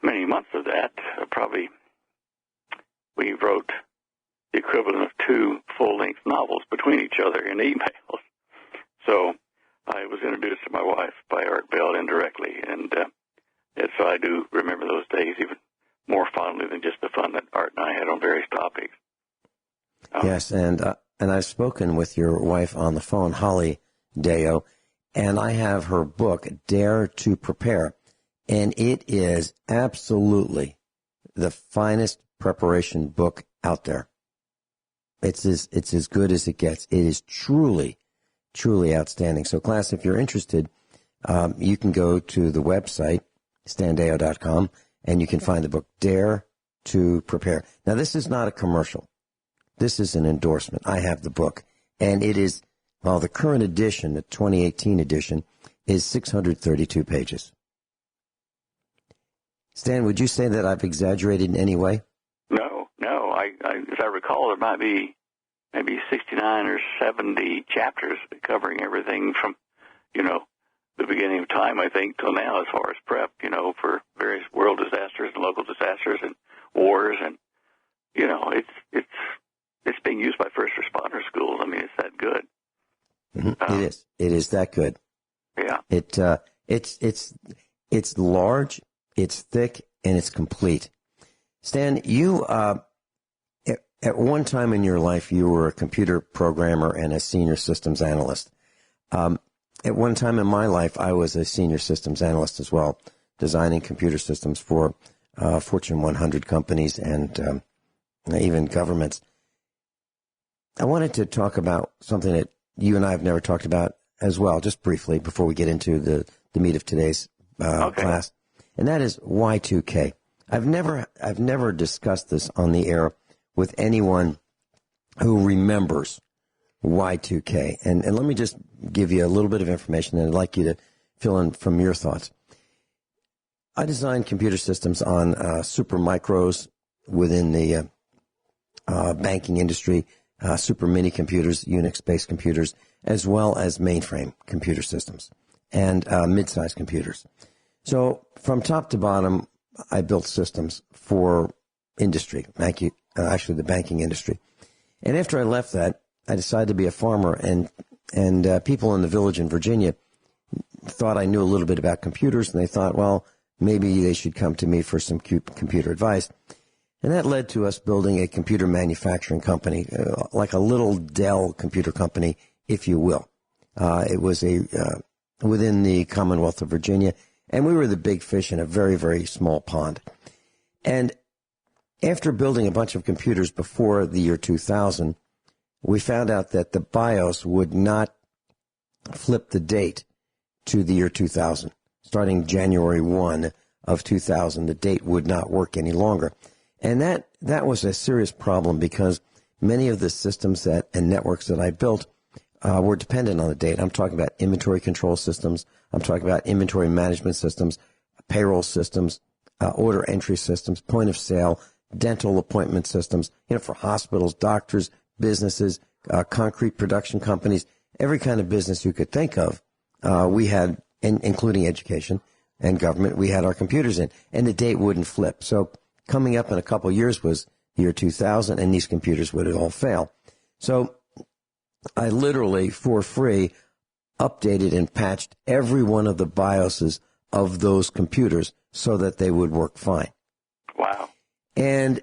many months of that, probably we wrote the equivalent of 2 full-length novels between each other in emails. So I was introduced to my wife by Art Bell indirectly, and so I do remember those days even more fondly than just the fun that Art and I had on various topics. Yes, and I've spoken with your wife on the phone, Holly Deyo, and I have her book, Dare to Prepare, and it is absolutely the finest preparation book out there. It's as good as it gets. It is truly, truly outstanding. So, class, if you're interested, you can go to the website, standeyo.com, and you can find the book, Dare to Prepare. Now, this is not a commercial. This is an endorsement. I have the book, and it is, the current edition, the 2018 edition, is 632 pages. Stan, would you say that I've exaggerated in any way? No. As I recall, there might be maybe 69 or 70 chapters covering everything from, the beginning of time, I think, till now as far as prep, for various world disasters and local disasters and wars. And, it's being used by first responder schools. I mean, it's that good. Mm-hmm. It is. It is that good. Yeah. It's large, it's thick, and it's complete. Stan, you, at one time in your life, you were a computer programmer and a senior systems analyst. At one time in my life, I was a senior systems analyst as well, designing computer systems for Fortune 100 companies and even governments. I wanted to talk about something that you and I have never talked about as well, just briefly, before we get into the meat of today's class, and that is Y2K. I've never discussed this on the air with anyone who remembers Y2K. And let me just give you a little bit of information, and I'd like you to fill in from your thoughts. I designed computer systems on super micros within the banking industry, super mini computers, Unix-based computers, as well as mainframe computer systems and mid-sized computers. So from top to bottom, I built systems for industry, actually the banking industry. And after I left that, I decided to be a farmer, and people in the village in Virginia thought I knew a little bit about computers, and they thought, well, maybe they should come to me for some computer advice. And that led to us building a computer manufacturing company, like a little Dell computer company, if you will. It was within the Commonwealth of Virginia, and we were the big fish in a very, very small pond. And after building a bunch of computers before the year 2000, we found out that the BIOS would not flip the date to the year 2000. Starting January 1 of 2000, the date would not work any longer. And that was a serious problem because many of the systems and networks that I built were dependent on the date. I'm talking about inventory control systems. I'm talking about inventory management systems, payroll systems, order entry systems, point of sale, dental appointment systems, for hospitals, doctors, businesses, concrete production companies, every kind of business you could think of. We had, including education and government, we had our computers in, and the date wouldn't flip. So coming up in a couple of years was year 2000, and these computers would all fail. So I literally, for free, updated and patched every one of the BIOSes of those computers so that they would work fine. Wow. And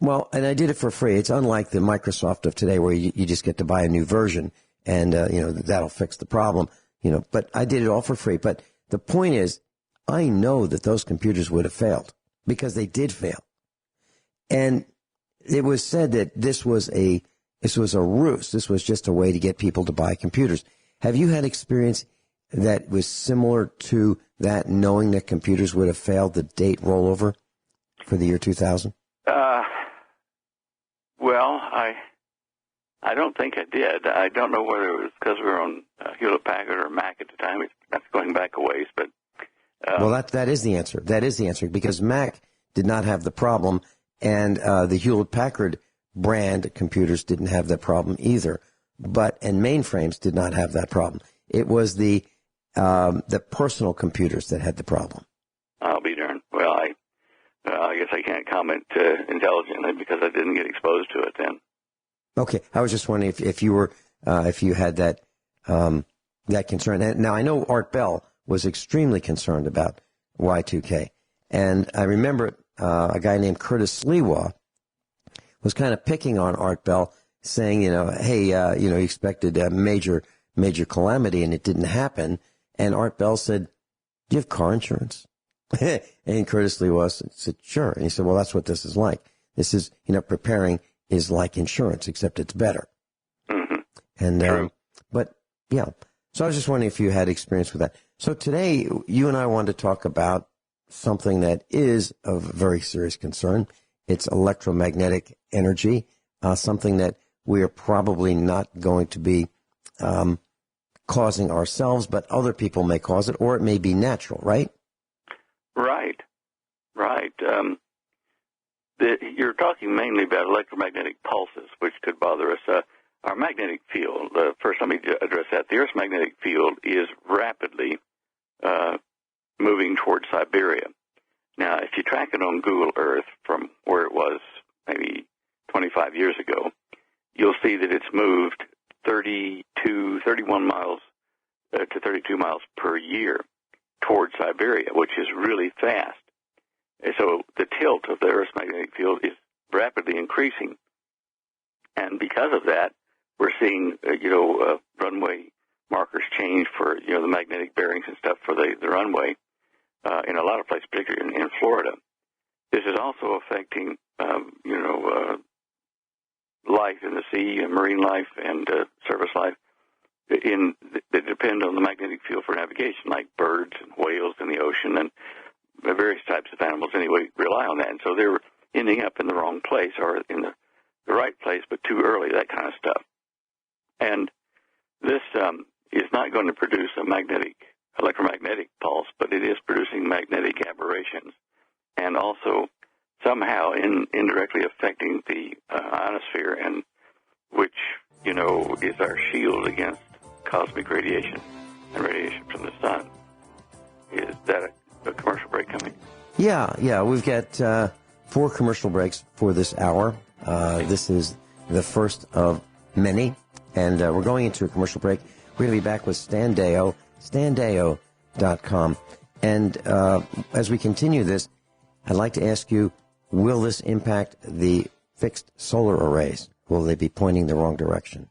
I did it for free. It's unlike the Microsoft of today where you just get to buy a new version and, that'll fix the problem, but I did it all for free. But the point is, I know that those computers would have failed because they did fail. And it was said that this was a ruse. This was just a way to get people to buy computers. Have you had experience that was similar to that, knowing that computers would have failed the date rollover for the year 2000? Well, I I don't think I did. I don't know whether it was because we were on Hewlett-Packard or Mac at the time. That's going back a ways, but... well, that is the answer. That is the answer, because Mac did not have the problem, and the Hewlett-Packard brand computers didn't have that problem either. And mainframes did not have that problem. It was the personal computers that had the problem. I'll be darned. Well, I guess I can't comment intelligently because I didn't get exposed to it then. Okay, I was just wondering if you were if you had that concern. And now I know Art Bell was extremely concerned about Y2K, and I remember a guy named Curtis Sliwa was kind of picking on Art Bell, saying, hey, he expected a major calamity, and it didn't happen. And Art Bell said, "Do you have car insurance?" And Curtis Sliwa said, "Sure." And he said, "Well, that's what this is like. This is, preparing is like insurance, except it's better." Mm-hmm. And True. But yeah, so I was just wondering if you had experience with that. So today, you and I wanted to talk about something that is of very serious concern. It's electromagnetic energy, something that we are probably not going to be causing ourselves, but other people may cause it, or it may be natural, right? Right. You're talking mainly about electromagnetic pulses, which could bother us. Our magnetic field, first let me address that. The Earth's magnetic field is rapidly moving towards Siberia. Now, if you track it on Google Earth from where it was maybe 25 years ago, you'll see that it's moved 31 miles to 32 miles per year towards Siberia, which is really fast. And so the tilt of the Earth's magnetic field is rapidly increasing. And because of that, we're seeing, runway markers change for, the magnetic bearings and stuff for the runway in a lot of places, particularly in Florida. This is also affecting, life in the sea, and marine life, and surface life that depend on the magnetic field for navigation, like birds and whales in the ocean and various types of animals anyway rely on that. And so they're ending up in the wrong place or in the right place, but too early, that kind of stuff. And this is not going to produce a electromagnetic pulse, but it is producing magnetic aberrations and also somehow indirectly affecting the ionosphere, and which, is our shield against cosmic radiation and radiation from the sun. Is that a commercial break coming? Yeah. We've got 4 commercial breaks for this hour. This is the first of many, and we're going into a commercial break. We're going to be back with Stan Deyo, StanDeyo.com. And as we continue this, I'd like to ask you, will this impact the fixed solar arrays? Will they be pointing the wrong direction?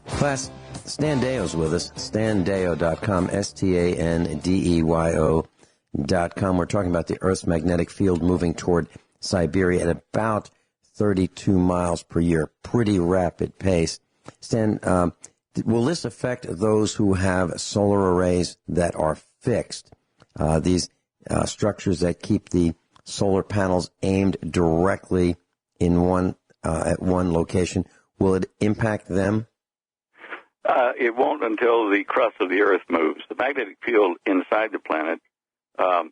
Class, Stan Deyo's with us, StanDeyo.com, StanDeyo.com. We're talking about the Earth's magnetic field moving toward Siberia at about 32 miles per year, pretty rapid pace. Stan, will this affect those who have solar arrays that are fixed? These structures that keep the solar panels aimed directly in at one location. Will it impact them? It won't until the crust of the Earth moves. The magnetic field inside the planet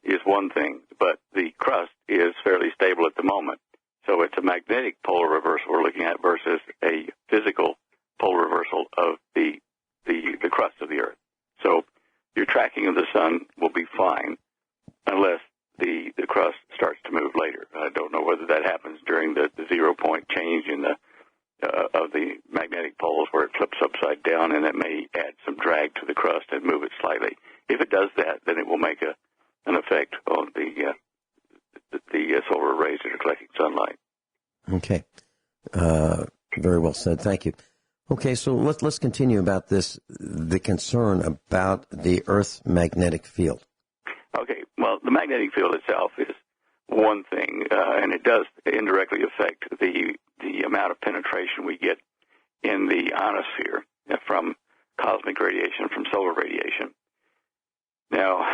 is one thing, but the crust is fairly stable at the moment. So it's a magnetic polar reversal we're looking at versus a physical polar reversal of the crust of the Earth. So your tracking of the sun will be fine unless the crust starts to move later. I don't know whether that happens during the 0 point change in of the magnetic poles where it flips upside down, and it may add some drag to the crust and move it slightly. If it does that, then it will make an effect on the solar arrays that are collecting sunlight. Okay. Very well said. Thank you. Okay, so let's continue about the concern about the Earth's magnetic field. Okay, well, the magnetic field itself is one thing, and it does indirectly affect the amount of penetration we get in the ionosphere from cosmic radiation, from solar radiation. Now,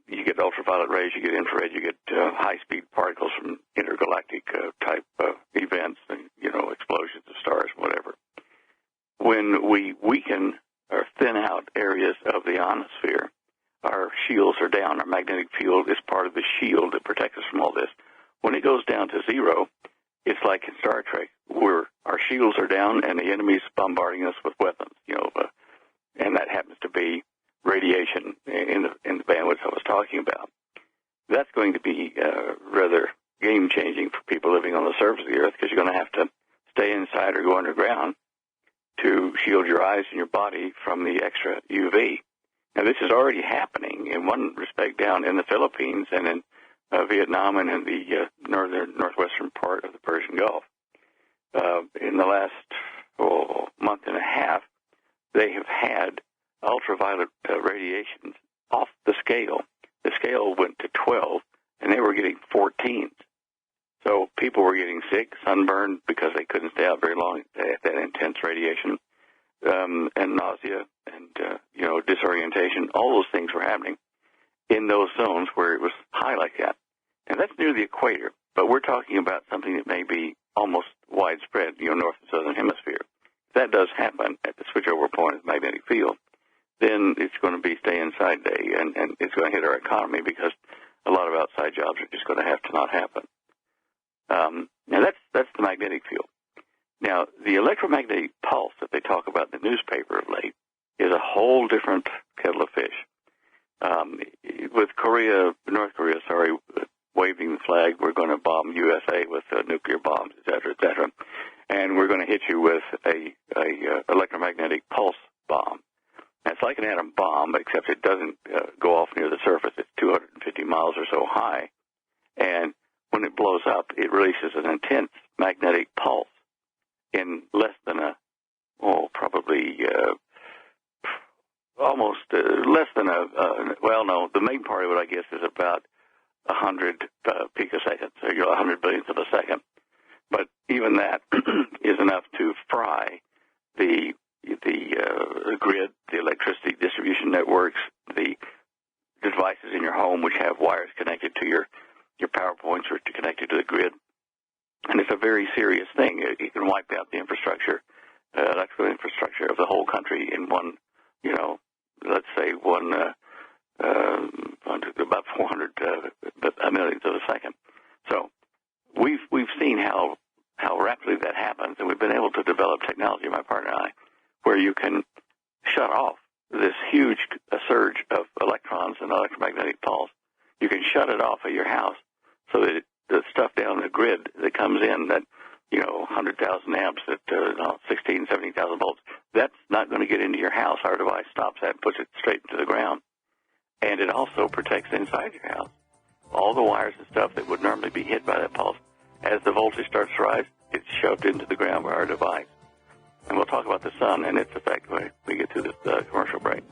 You get ultraviolet rays, you get infrared, you get high-speed particles from intergalactic type events, and, explosions of stars, whatever. When we weaken or thin out areas of the ionosphere, our shields are down. Our magnetic field is part of the shield that protects us from all this. When it goes down to zero, it's like in Star Trek, where our shields are down and the enemy's bombarding us with weapons, and that happens to be radiation in the bandwidth I was talking about. That's going to be rather game-changing for people living on the surface of the Earth, because you're going to have to stay inside or go underground to shield your eyes and your body from the extra UV. Now, this is already happening in one respect down in the Philippines and in Vietnam and in the northwestern part of the Persian Gulf. In the last month and a half, they have had ultraviolet radiations off the scale. The scale went to 12, and they were getting 14s. So people were getting sick, sunburned, because they couldn't stay out very long at that intense radiation, and nausea and, disorientation. All those things were happening in those zones where it was high like that. And that's near the equator, but we're talking about something that may be almost widespread, north and southern hemisphere. If that does happen at the switchover point of the magnetic field, then it's going to be stay inside day, and it's going to hit our economy, because a lot of outside jobs are just going to have to not happen. Now that's the magnetic field. Now, the electromagnetic pulse that they talk about in the newspaper of late is a whole different kettle of fish. With North Korea, waving the flag, we're going to bomb USA with nuclear bombs, et cetera, and we're going to hit you with a electromagnetic pulse bomb. And it's like an atom bomb, except it doesn't go off near the surface. It's 250 miles or so high, and when it blows up, it releases an intense magnetic pulse in less than the main part of it, I guess, is about 100 picoseconds, so 100 billionths of a second. But even that is enough to fry the grid, the electricity distribution networks, the devices in your home which have wires connected to your power points or connected to the grid. And it's a very serious thing. It can wipe out the infrastructure, electrical infrastructure of the whole country in one, let's say about 400 millionths of a second. So we've seen how rapidly that happens, and we've been able to develop technology, my partner and I, where you can shut off this huge surge of electrons and electromagnetic pulse. You can shut it off at your house so that the stuff down the grid that comes in, that 100,000 amps at 16, 17,000 volts, that's not going to get into your house. Our device stops that and puts it straight into the ground. And it also protects inside your house. All the wires and stuff that would normally be hit by that pulse, as the voltage starts to rise, it's shoved into the ground by our device. And we'll talk about the sun and its effect when we get through this commercial break.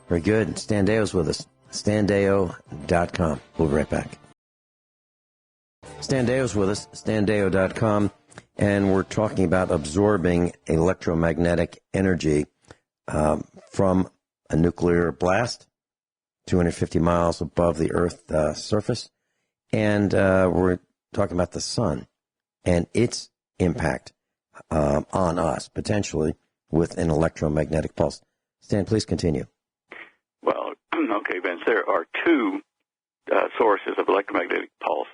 Very good. Stan Deyo's with us. StanDeyo.com. We'll be right back. Stan Deyo's with us, StanDeyo.com, and we're talking about absorbing electromagnetic energy from a nuclear blast 250 miles above the Earth's surface. And we're talking about the sun and its impact on us, potentially, with an electromagnetic pulse. Stan, please continue. Well, okay, Vince, there are two sources of electromagnetic pulse.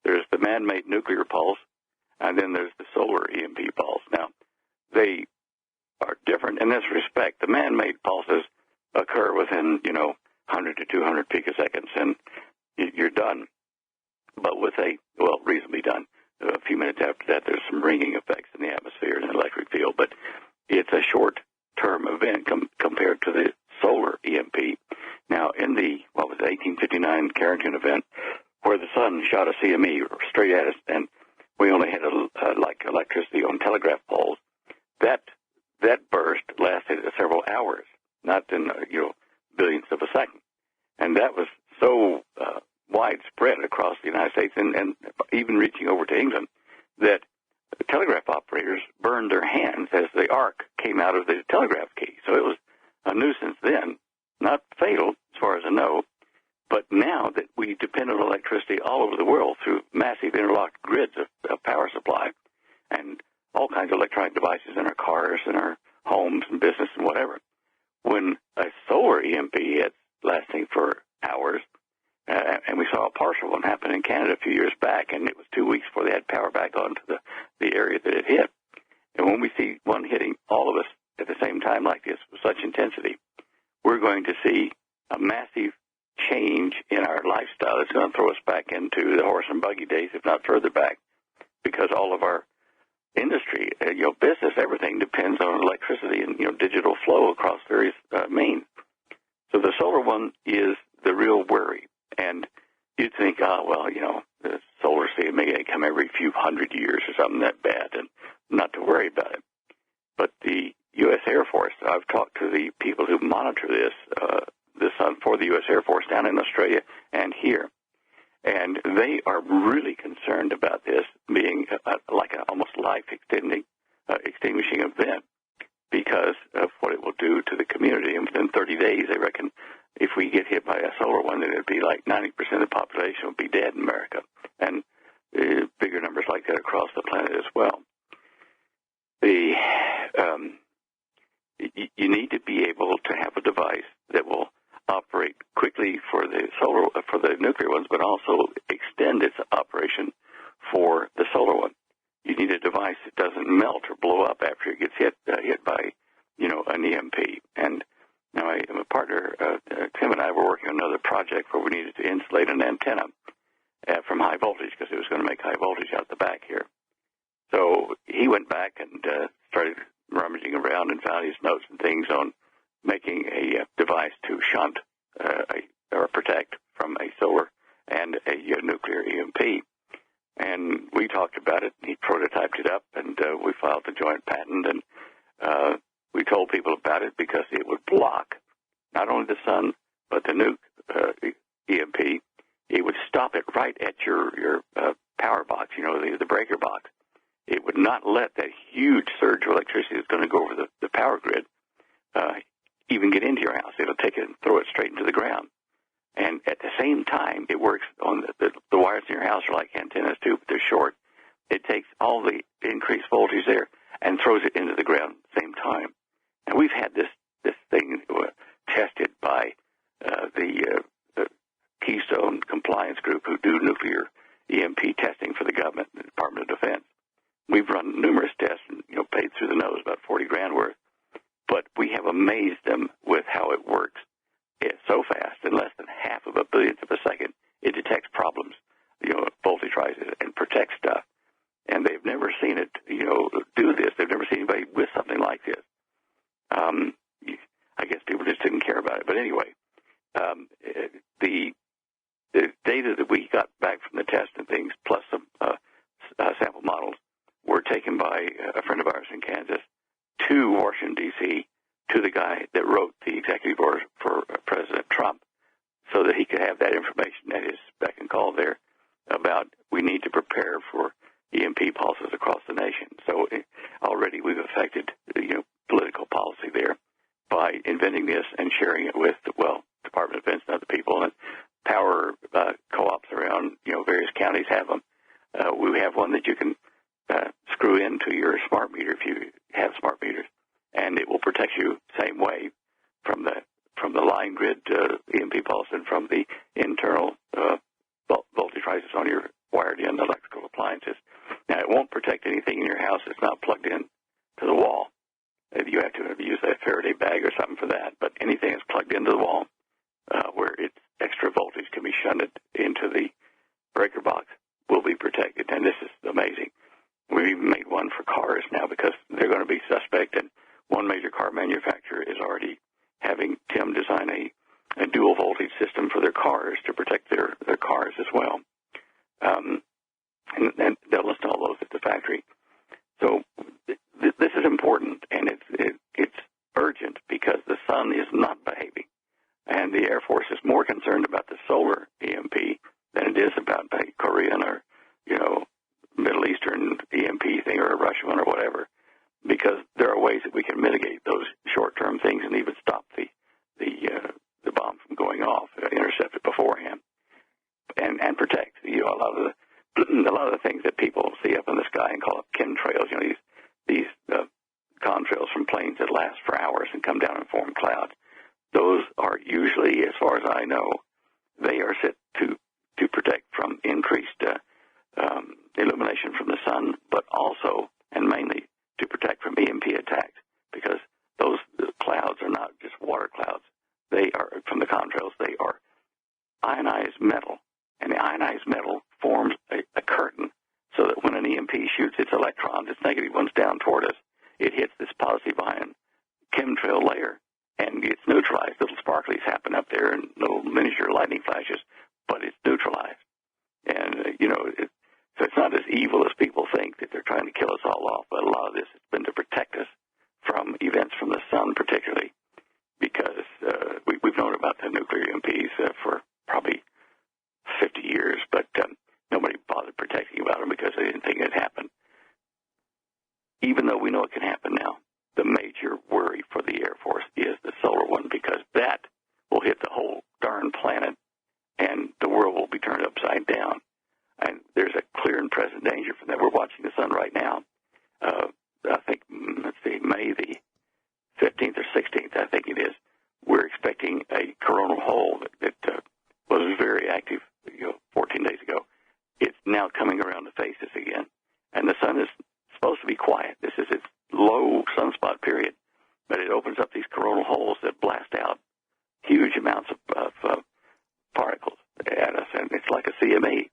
There's the man-made nuclear pulse, and then there's the solar EMP pulse. Now, they are different in this respect. The man-made pulses occur within, 100 to 200 picoseconds, and you're done. But reasonably done. A few minutes after that, there's some ringing effects in the atmosphere and the electric field, but it's a short-term event compared to the solar EMP. Now, in the 1859 Carrington event, where the sun shot a CME straight at us, and we only had electricity on telegraph poles, that burst lasted several hours, not in billionths of a second, and that was so widespread across the United States and even reaching over to England that telegraph operators burned their hands as the arc came out of the telegraph key. So it was a nuisance then, not fatal as far as I know, electronic devices in our cars and our homes and business and whatever. When a solar EMP hits, lasting for hours, and we saw a partial one happen in Canada a few years back, and it was 2 weeks before they had power back onto the area that it hit. And when we see one hitting all of us at the same time like this with such intensity, we're going to see a massive change in our lifestyle. It's going to throw us back into the horse and buggy days, if not further back, because all of our industry, business, everything depends on electricity and, digital flow across various means. So the solar one is the real worry. And you'd think, the solar may come every few hundred years or something that bad, and not to worry about it. But the U.S. Air Force, I've talked to the people who monitor the sun for the U.S. Air Force down in Australia and here, and they are really concerned about this being like an almost life-extinguishing event because of what it will do to the community. And within 30 days, they reckon if we get hit by a solar one, then it would be like 90% of the population would be dead in America, and bigger numbers like that across the planet as well. You need to be able to have a device that will operate quickly for the nuclear ones, but also extend its operation for the solar one. You need a device that doesn't melt or blow up after it gets hit by an EMP. And now my partner Tim and I were working on another project where we needed to insulate an antenna from high voltage because it was going to make high voltage out the back here. So he went back and started rummaging around and found his notes and things on making a device to shunt or protect from a solar and a nuclear EMP. And we talked about it. He prototyped it up, and we filed the joint patent. And we told people about it because it would block not only the sun but the nuke EMP. It would stop it right at your power box, the breaker box. It would not let that huge surge of electricity that's going to go over the power grid even get into your house. It'll take it and throw it straight into the ground. And at the same time, it works on the wires in your house are like antennas too, but they're short. It takes all the increased voltage there and throws it into the ground at the same time. And we've had this thing tested by the Keystone Compliance Group, who do nuclear EMP testing for the government, the Department of Defense. We've run numerous tests and paid through the nose about $40,000 worth, but we have amazed them with how it works. It's so fast, in less than half of a billionth of a second, it detects problems, voltage rises, and protects stuff. And they've never seen it, do this. They've never seen anybody with something like this. I guess people just didn't care about it. But anyway, the data that we got back from the test and things, plus some sample models, were taken by a friend of ours in Kansas to Washington, D.C., to the guy that wrote the executive order for President Trump so that he could have that information at his beck and call there about we need to prepare for EMP pulses across the nation. So already we've affected political policy there by inventing this and sharing it with, Department of Defense and other people. And power co-ops around, various counties have them. We have one that you can screw into your smart meter if you have smart meters, and it will protect you same way from the line grid EMP pulse and from the internal voltage rises on your wired-in electrical appliances. Now, it won't protect anything in your house that's not plugged in to the wall. You have to use that Faraday bag or something for that, but anything that's plugged into the wall where its extra voltage can be shunted into the breaker box will be protected, and this is amazing. We've even made one for cars now because they're going to be suspect, and one major car manufacturer is already having Tim design a dual voltage system for their cars to protect their cars as well. And they'll install those at the factory. So this is important, and it's urgent because the sun is not behaving. And the Air Force is more concerned about the solar EMP than it is about a Korean or, Middle Eastern EMP thing or a Russian one or whatever, because there are ways that we can mitigate those short-term things and even stop the bomb from going off, intercept it beforehand, and protect. A lot of the things that people see up in the sky and call it chemtrails. These last for hours and come down and form clouds. Those are usually, as far as I know, they are set to protect from increased illumination from the sun, but also and mainly to protect from EMP attacks, because those clouds are not just water clouds. They are, from the contrails, they are ionized metal, and the ionized metal forms a curtain so that when an EMP shoots its electrons, its negative ones, down toward us, it hits this positive ion chemtrail layer and gets neutralized. Little sparklies happen up there and little miniature lightning flashes, but it's neutralized. And, so it's not as evil as people think, that they're trying to kill us all off, but a lot of this has been to protect us from events from the sun particularly, because we've known about the nuclear EMPs for probably 50 years, but nobody bothered protecting about them because they didn't think it would happen. Even though we know it can happen now, the major worry for the Air Force is the solar one, because that will hit the whole darn planet and the world will be turned upside down. And there's a clear and present danger from that. We're watching the sun right now. I think, May the 15th or 16th, I think it is. We're expecting a coronal hole that was very active 14 days ago. It's now coming around the faces again. And the sun is supposed to be quiet. This is its low sunspot period. But it opens up these coronal holes that blast out huge amounts of particles at us. And it's like a CME.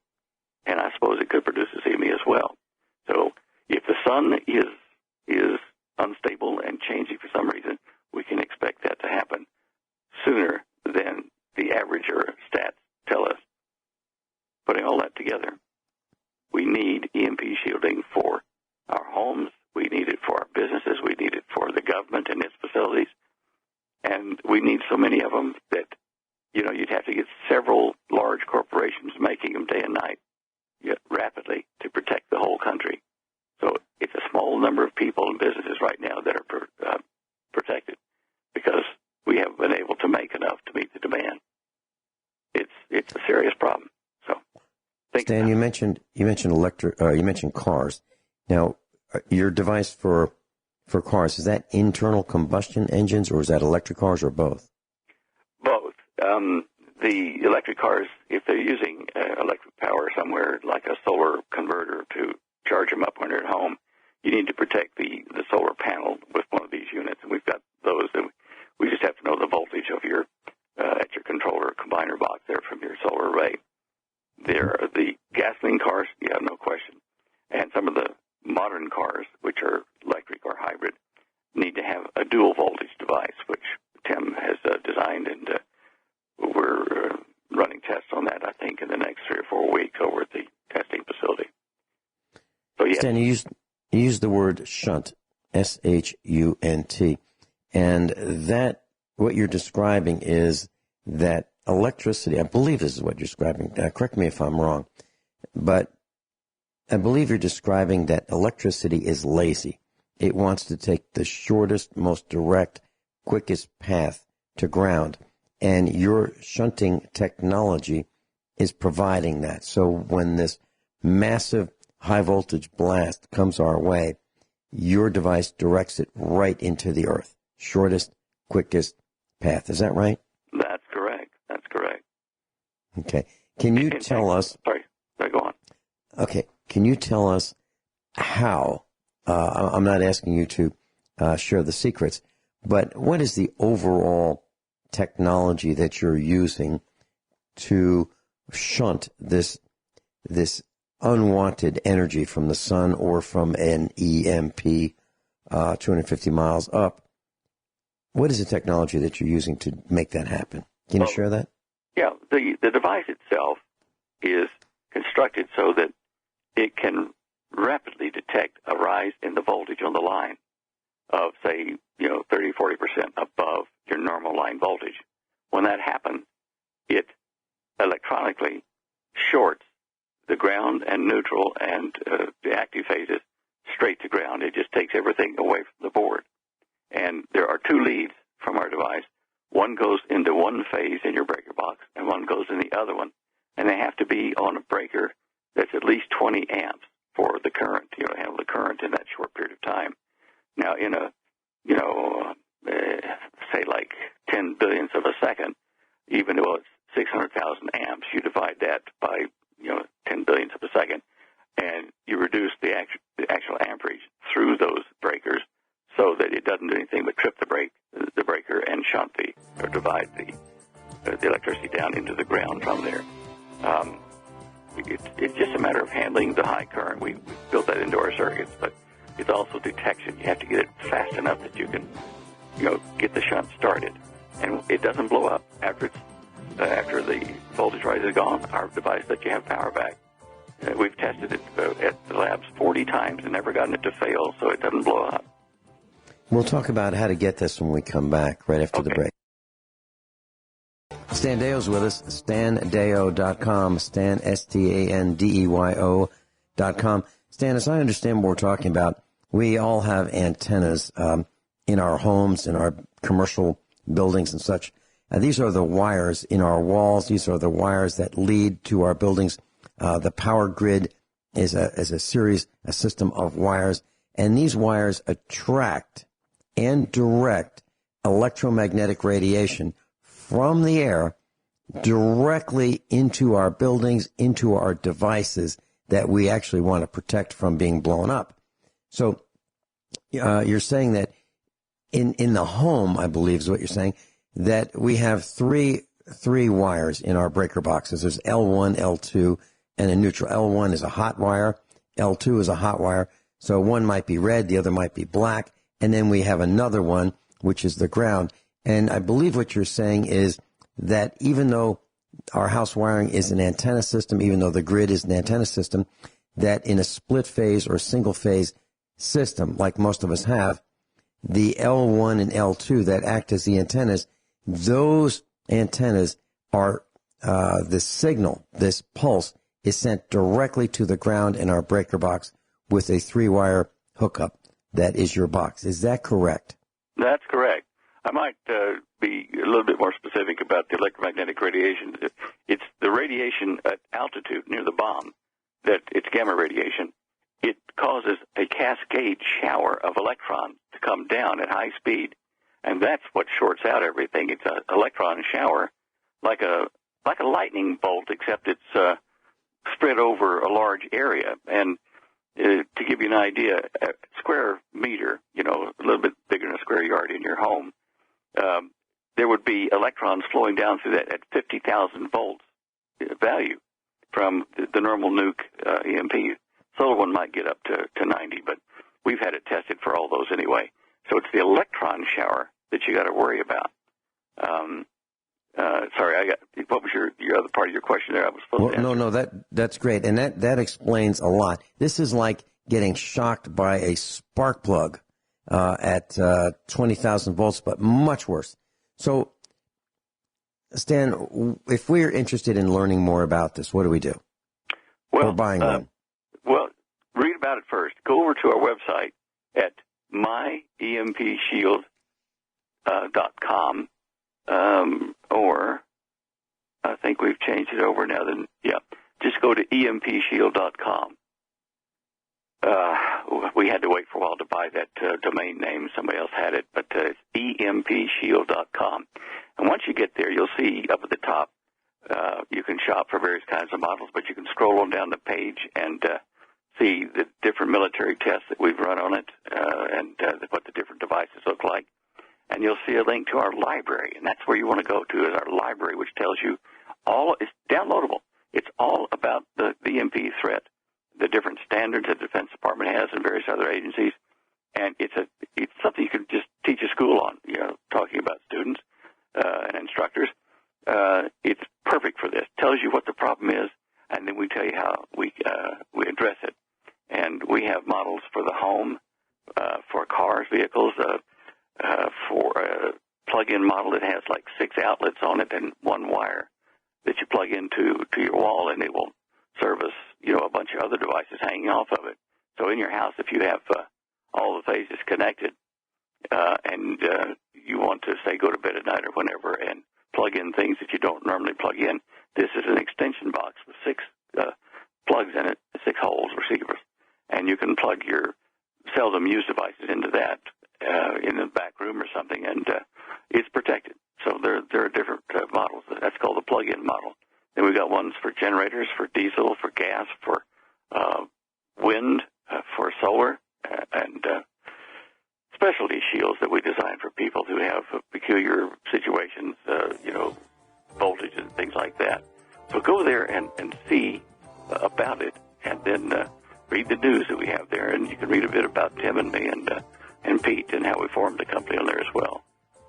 And I suppose it could produce a CME as well. So if the sun is unstable and changing for some reason, we can expect that to happen sooner than the average or stats tell us. Putting all that together, we need EMP shielding for our homes. We need it for our businesses. We need it for the government and its facilities. And we need so many of them that, you'd have to get several large corporations making them day and night, yet rapidly, to protect the whole country. So it's a small number of people and businesses right now that are protected, because we haven't been able to make enough to meet the demand. It's a serious problem. So, Stan, you mentioned electric. You mentioned cars. Now, your device for cars, is that internal combustion engines, or is that electric cars, or both? Both. The electric cars, if they're using electric power somewhere, like a solar converter to charge them up when they're at home, you need to protect the solar panel with one of these units, and we've got those. And we just have to know the voltage of your at your controller combiner box there from your solar array. There are the gasoline cars, yeah, no question, and some of the modern cars, which are electric or hybrid, need to have a dual voltage device, which Tim has designed, and we're running tests on that, I think, in the next 3 or 4 weeks over at the testing facility. So, yes. Stan, you used the word shunt, S-H-U-N-T, and that, what you're describing is that electricity, I believe this is what you're describing, correct me if I'm wrong, but I believe you're describing that electricity is lazy. It wants to take the shortest, most direct, quickest path to ground. And your shunting technology is providing that. So when this massive high-voltage blast comes our way, your device directs it right into the earth. Shortest, quickest path. Is that right? That's correct. That's correct. Okay. Can you tell us... Sorry, go on. Okay. Can you tell us how, I'm not asking you to share the secrets, but what is the overall technology that you're using to shunt this unwanted energy from the sun or from an EMP 250 miles up? What is the technology that you're using to make that happen? Can you share that? Yeah, the device itself is constructed so that it can rapidly detect a rise in the voltage on the line of, say, 30, 40% above your normal line voltage. When that happens, it electronically shorts the ground and neutral and the active phases straight to ground. It just takes everything away from the board. And there are 2 leads from our device. One goes into one phase in your breaker box, and one goes in the other one. And they have to be on a breaker that's at least 20 amps for the current, handle the current in that short period of time. Now, in a, say, like 10 billionths of a second, even though it's 600,000 amps, you divide that by, 10 billionths of a second, and you reduce the actual amperage through those breakers so that it doesn't do anything but trip the breaker and shunt or divide the electricity down into the ground from there. It's just a matter of handling the high current. We built that into our circuits, but it's also detection. You have to get it fast enough that you can, get the shunt started, and it doesn't blow up after the voltage rise is gone. Our device lets you have power back. We've tested it at the labs 40 times and never gotten it to fail, so it doesn't blow up. We'll talk about how to get this when we come back right after the break. Stan Deyo's with us, StanDeyo.com, Stan, StanDeyo.com. Stan, as I understand what we're talking about, we all have antennas in our homes, in our commercial buildings and such. These are the wires in our walls. These are the wires that lead to our buildings. The power grid is a system of wires, and these wires attract and direct electromagnetic radiation from the air directly into our buildings, into our devices that we actually want to protect from being blown up. So you're saying that in the home, I believe is what you're saying, that we have three wires in our breaker boxes. There's L1, L2, and a neutral. L1 is a hot wire. L2 is a hot wire. So one might be red, the other might be black. And then we have another one, which is the ground. And I believe what you're saying is that even though our house wiring is an antenna system, even though the grid is an antenna system, that in a split phase or single phase system, like most of us have, the L1 and L2 that act as the antennas, those antennas are the signal, this pulse, is sent directly to the ground in our breaker box with a 3-wire hookup that is your box. Is that correct? That's correct. I might be a little bit more specific about the electromagnetic radiation. It's the radiation at altitude near the bomb, that it's gamma radiation. It causes a cascade shower of electrons to come down at high speed, and that's what shorts out everything. It's an electron shower, like a lightning bolt, except it's spread over a large area. And to give you an idea, a square meter, a little bit bigger than a square yard in your home, there would be electrons flowing down through that at 50,000 volts value from the normal nuke EMP. Solar one might get up to 90, but we've had it tested for all those anyway. So it's the electron shower that you got to worry about. Sorry, what was your other part of your question there? I was supposed to answer. No, that's great, and that explains a lot. This is like getting shocked by a spark plug at 20,000 volts, but much worse. So, Stan, if we're interested in learning more about this, what do we do? Well, or buying one? Well, read about it first. Go over to our website at myempshield.com, or I think we've changed it over now. Then, just go to EMPshield.com. We had to wait for a while to buy that domain name. Somebody else had it, but it's EMPshield.com. And once you get there, you'll see up at the top, you can shop for various kinds of models, but you can scroll on down the page and see the different military tests that we've run on it and what the different devices look like. And you'll see a link to our library, and that's where you want to go to, is our library, which tells you it's downloadable. It's all about the EMP threat, the different standards that the Defense Department has and various other agencies. And it's something you can just teach a school on, talking about students and instructors. It's perfect for this. Tells you what the problem is, and then we tell you how we address it. And we have models for the home, for cars, vehicles, for a plug-in model that has like 6 outlets on it and 1 wire that you plug into your wall, and it will service, a bunch of other devices hanging off of it. So in your house, if you have all the phases connected, and you want to, say, go to bed at night or whenever and plug in things that you don't normally plug in, this is an extension box with 6 plugs in it, 6 holes, receivers, and you can plug your seldom used devices into that in the back room or something, and it's generators for diesel, for gas, for wind, for solar, and specialty shields that we design for people who have peculiar situations, voltage and things like that. So go there and see about it, and then read the news that we have there, and you can read a bit about Tim and me and Pete and how we formed the company on there as well.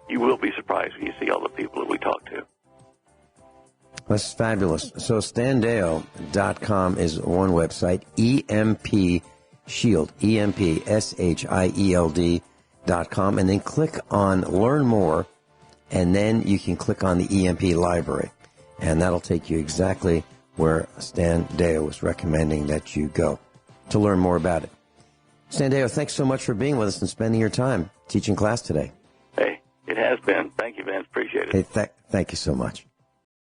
You will be surprised when you see all the people that we talk to. That's fabulous. So standeyo.com is one website, EMP Shield, EMPSHIELD.com, and then click on Learn More, and then you can click on the EMP Library, and that'll take you exactly where Stan Deyo was recommending that you go to learn more about it. Stan Deyo, thanks so much for being with us and spending your time teaching class today. Hey, it has been. Thank you, Vince. Appreciate it. Hey, thank you so much.